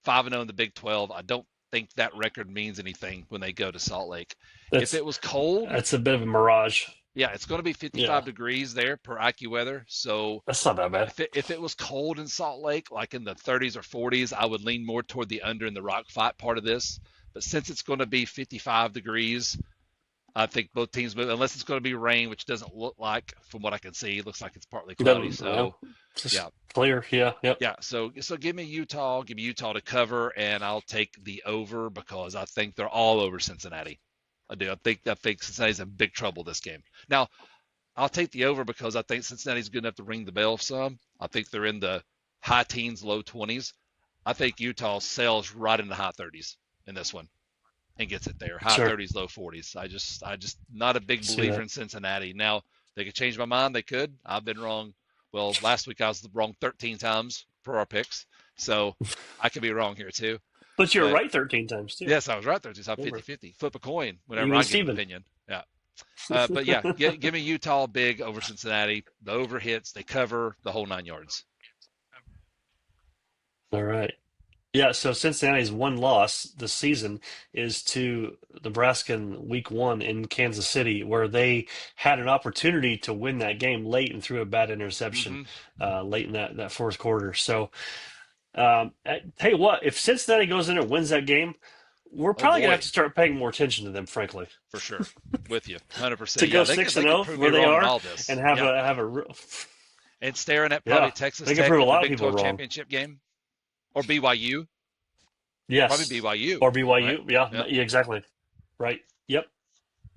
5-0 in the Big 12. I don't think that record means anything when they go to Salt Lake. If that's it was cold, that's a bit of a mirage. yeah, it's going to be Yeah, 55 degrees there per AccuWeather. So that's not that bad. if it was cold in Salt Lake, like in the 30s or 40s, I would lean more toward the under in the rock fight part of this. But since it's going to be 55 degrees, I think both teams move, unless it's going to be rain, which doesn't look like, from what I can see, it looks like it's partly It cloudy. doesn't. So, Just yeah, clear. Yeah. Yep. yeah. So give me Utah to cover, and I'll take the over because I think they're all over Cincinnati. I do. I think Cincinnati's in big trouble this game. Now, I'll take the over because I think Cincinnati's good enough to ring the bell some. I think they're in the high teens, low 20s. I think Utah sails right in the high 30s in this one and gets it there. High Sure. 30s, low 40s. I just not a big See believer that. in Cincinnati. Now, they could change my mind. They could. I've been wrong. Well, last week I was wrong 13 times for our picks. So I could be wrong here too. But you're But right 13 times too. yes, I was right there. Just have Remember, 50-50. Flip a coin whenever even I give an Steven. opinion. Yeah. But yeah, give me Utah big over Cincinnati. The over hits, they cover the whole 9 yards. All right. Yeah, so Cincinnati's one loss this season is to Nebraska in week 1 in Kansas City, where they had an opportunity to win that game late and threw a bad interception Hmm. late in that fourth quarter. So, tell you what, if Cincinnati goes in and wins that game, we're Oh probably gonna have boy, to start paying more attention to them, frankly. for sure. With you, To 100%. go Yeah, six and they could zero prove me where they wrong in are all and this. Yeah, have a and staring at probably yeah, Texas they can Tech prove a in the lot of Big people 12 wrong. championship game or BYU. Probably Yes, BYU, or right? BYU. Yeah, Yeah, yeah, exactly. Right. Yep.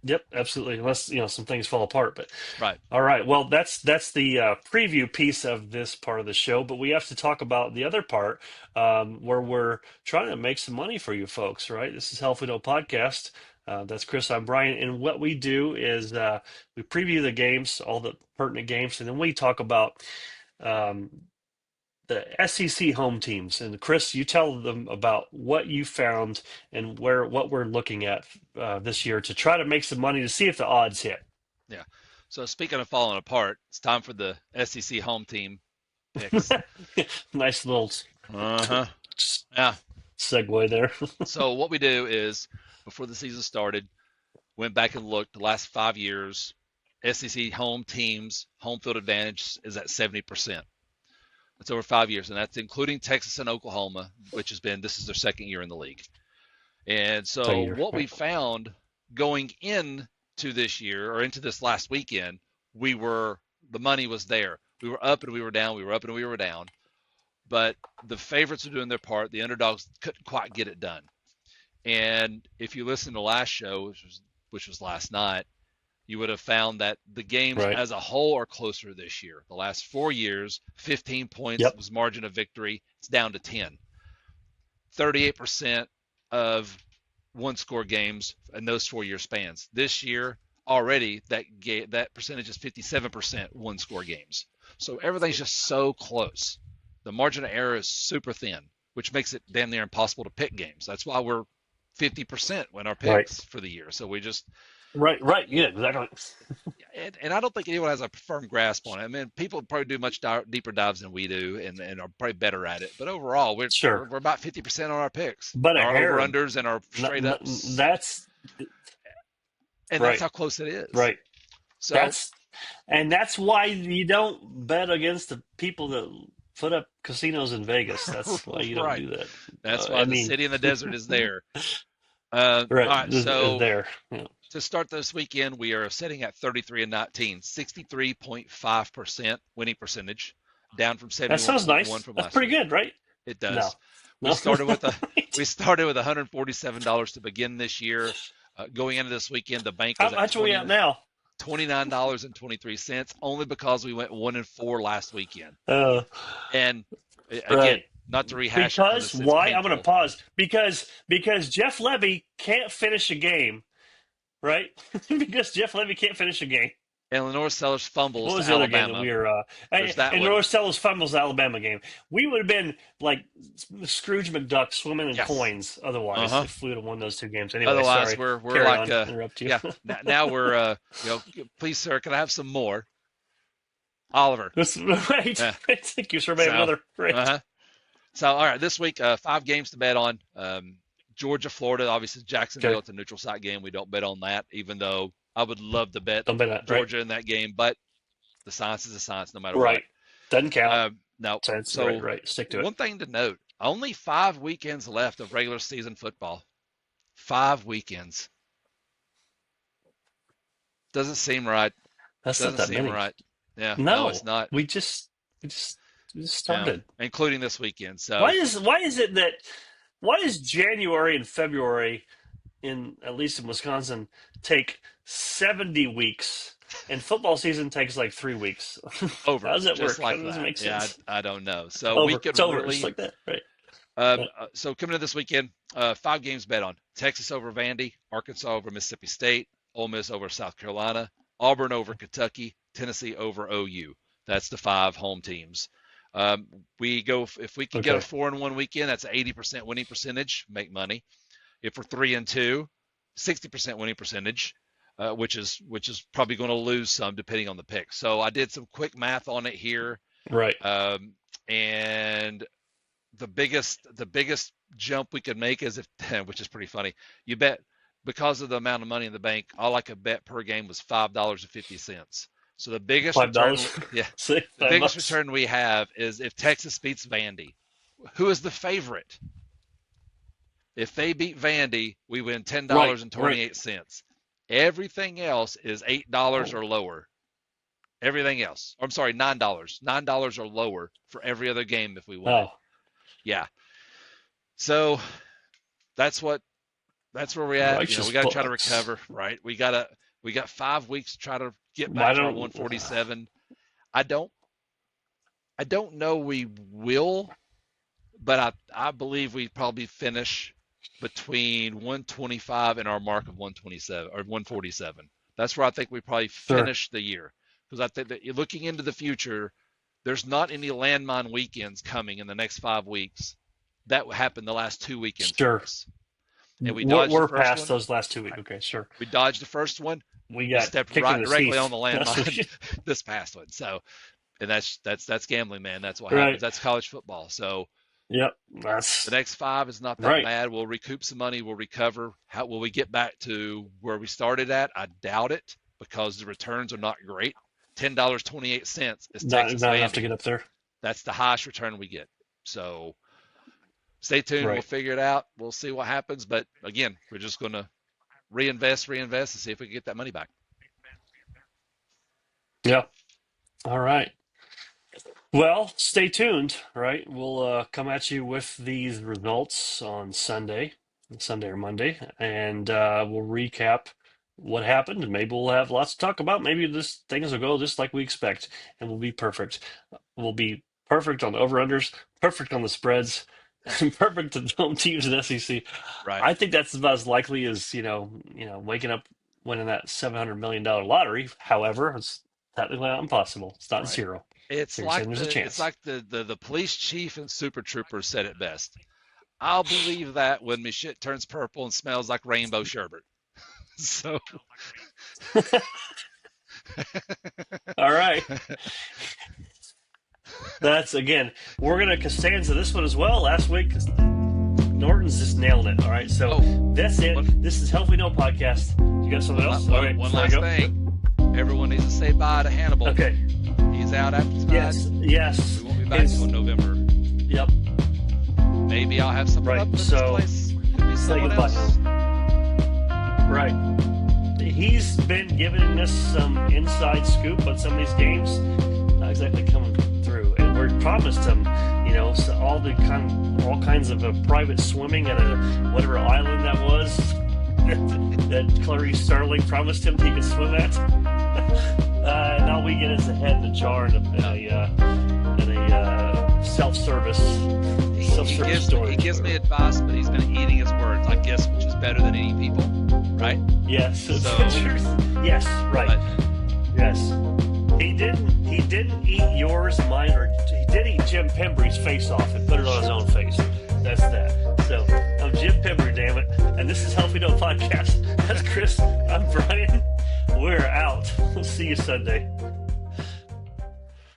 Yep. Absolutely. Unless some things fall apart. But right. all right. Well, that's the preview piece of this part of the show. But we have to talk about the other part, where we're trying to make some money for you folks. Right. This is Health We Know podcast. That's Chris. I'm Brian. And what we do is we preview the games, all the pertinent games, and then we talk about um, the SEC home teams. And Chris, you tell them about what you found and what we're looking at this year to try to make some money to see if the odds hit. Yeah. So speaking of falling apart, it's time for the SEC home team picks. Nice little Uh-huh. Yeah. segue there. So what we do is before the season started, went back and looked the last 5 years. SEC home teams home field advantage is at 70%. That's over 5 years, and that's including Texas and Oklahoma, which has been this is their second year in the league. And So so you're what we right. found going into this year or into this last weekend, the money was there. We were up and we were down. We were up and we were down. But the favorites are doing their part. The underdogs couldn't quite get it done. And if you listen to last show, which was which was last night, you would have found that the games Right. as a whole are closer this year. The last 4 years, 15 points Yep. was margin of victory. It's down to 10. 38% of one score games in those 4 year spans. This year, already that percentage is 57% one score games. So everything's just so close. The margin of error is super thin, which makes it damn near impossible to pick games. That's why we're 50% when our Right. picks for the year. So we just, Right. Right. Yeah. Exactly. and I don't think anyone has a firm grasp on it. I mean, people probably do much deeper dives than we do, and are probably better at it. But overall, we're, Sure. we're about 50% on our picks, But our over Aaron, unders, and our straight ups, that's and that's right. how close it is. Right. So That's and that's why you don't bet against the people that put up casinos in Vegas. That's why you don't right, do that. that's I why the mean, city in the desert is there. All right right, is so there. Yeah. to start this weekend, we are sitting at 33 and 19, 63.5% winning percentage, down from That sounds 71.1 nice. from That's last pretty week. good, right? It No, does. We no. started with a Right. we started with $147 to begin this year. Going into this weekend, the bank How was at much are we at now? $29.23, only because we went 1-4 last weekend. Uh, And right. again, not to rehash it because Because it's why? I'm going to painful. pause. Because Jeff Levy can't finish a game, right? Because Jeff Levy can't finish a game. And Lenore Sellers fumbles What to was the other game that Alabama. we were? There's that And one. Norris fumbles the Alabama game. We would have been like Scrooge McDuck swimming in Yes. coins Uh otherwise huh. if we would have won those two games. Anyway, Otherwise, sorry. we're Carry like on. Interrupt you. yeah. Now we're please sir, can I have some more, Oliver? That's right. Yeah. Right. Thank you, sir. May I have So another. uh Right. huh. So all right, this week 5 games to bet on. Georgia, Florida, obviously Jacksonville. Okay. It's a neutral site game. We don't bet on that, even though I would love to bet Don't bet that. Right. Georgia in that game, but the science is a science no matter what. Right. Doesn't count. No. So it's right. So Right. Stick to it. one thing to note: only 5 weekends left of regular season football. 5 weekends doesn't seem right. That's not Doesn't that seem many. right. Yeah. No, it's No. not. We just Yeah, started. including this weekend. Why So is it that why is January and February in at least in Wisconsin take 70 weeks and football season takes like 3 weeks? How over, does that just work? How like does it that. make Yeah, sense? I don't know. So we Over. could It's over. Just really. like that, right? Yeah. So coming to this weekend, 5 games bet on: Texas over Vandy, Arkansas over Mississippi State, Ole Miss over South Carolina, Auburn over Kentucky, Tennessee over OU. That's the 5 home teams. We go if we can get a Okay. 4-1 weekend, that's an 80% winning percentage, make money. If we're 3-2, 60% winning percentage, which is probably going to lose some depending on the pick. So I did some quick math on it here, Right. and the biggest jump we could make is if, which is pretty funny. You bet because of the amount of money in the bank, all I could bet per game was $5.50. So the biggest return, $5. yeah, Say the five biggest bucks. return we have is if Texas beats Vandy. Who is the favorite? If they beat Vandy, we win ten Right. dollars and Right. 28 cents. Everything else is $8 Oh. or lower. Everything else, I'm sorry, $9. $9 or lower for every other game if we win it. Oh. Yeah. So that's what that's where we're at. Righteous We got to try to bucks. recover, right? We got 5 weeks to try to get Why back to our don't 147. I don't I don't know we will, but I believe we probably finish between 125 and our mark of 127 or 147. That's where I think we probably sure. finish the year, because I think that you're looking into the future, there's not any landmine weekends coming in the next 5 weeks. That happened the last 2 weekends for Sure. us, and we We're, dodged the we're first past one. those last 2 weeks. Okay, sure. We dodged the first one. We We got stepped kicked in right the directly on teeth. the That's for landmine sure. this past one. So, and that's gambling, man. That's what happens. Right. That's college football. So Yep. the That's next 5 is not that right. bad. We'll recoup some money. We'll recover. How will we get back to where we started at? I doubt it, because the returns are not great. $10.28 is Texas Not enough to Vandy. get up there. That's the highest return we get. So stay tuned. We'll Right. figure it out. We'll see what happens. But again, we're just going to reinvest, and see if we can get that money back. Yeah. All right. Well, stay tuned, right? We'll come at you with these results on Sunday or Monday, and we'll recap what happened, and maybe we'll have lots to talk about. Maybe this things will go just like we expect, and we'll be perfect. We'll be perfect on the over-unders, perfect on the spreads, and perfect to home teams in SEC. Right. I think that's about as likely as waking up winning that $700 million lottery. However, it's technically not impossible. It's not Right. zero. It's So you're saying like there's a chance. the police chief and Super Troopers said it best. I'll believe that when my shit turns purple and smells like rainbow sherbet. So All right. That's again, we're gonna Costanza this one as well. Last week, Norton's just nailing it. All right, so oh, that's it. one This is Health We Know podcast. You got something else? Okay, one before I last go. thing. Everyone needs to say bye to Hannibal. Okay. He's out after tonight. Yes. We won't be back until November. Yep. Maybe I'll have something Right. up at this So place. Could be say someone goodbye, else. right. He's been giving us some inside scoop on some of these games. Not exactly coming through, and we're promised him, so all kinds of private swimming at a whatever island that was that Clarice Starling promised him he could swim at. And all we get is a head in a jar and a self-service He storage. gives me advice, but he's been eating his words, I guess, which is better than eating people, right? Yes, it's So- the truth. Yes, right. But Yes. He didn't eat yours, mine, or he did eat Jim Pembrey's face off and put it on his own face. That's that. So I'm Jim Pembrey, damn it. And this is Health We Know Podcast. That's Chris. I'm Brian. We're out. We'll see you Sunday.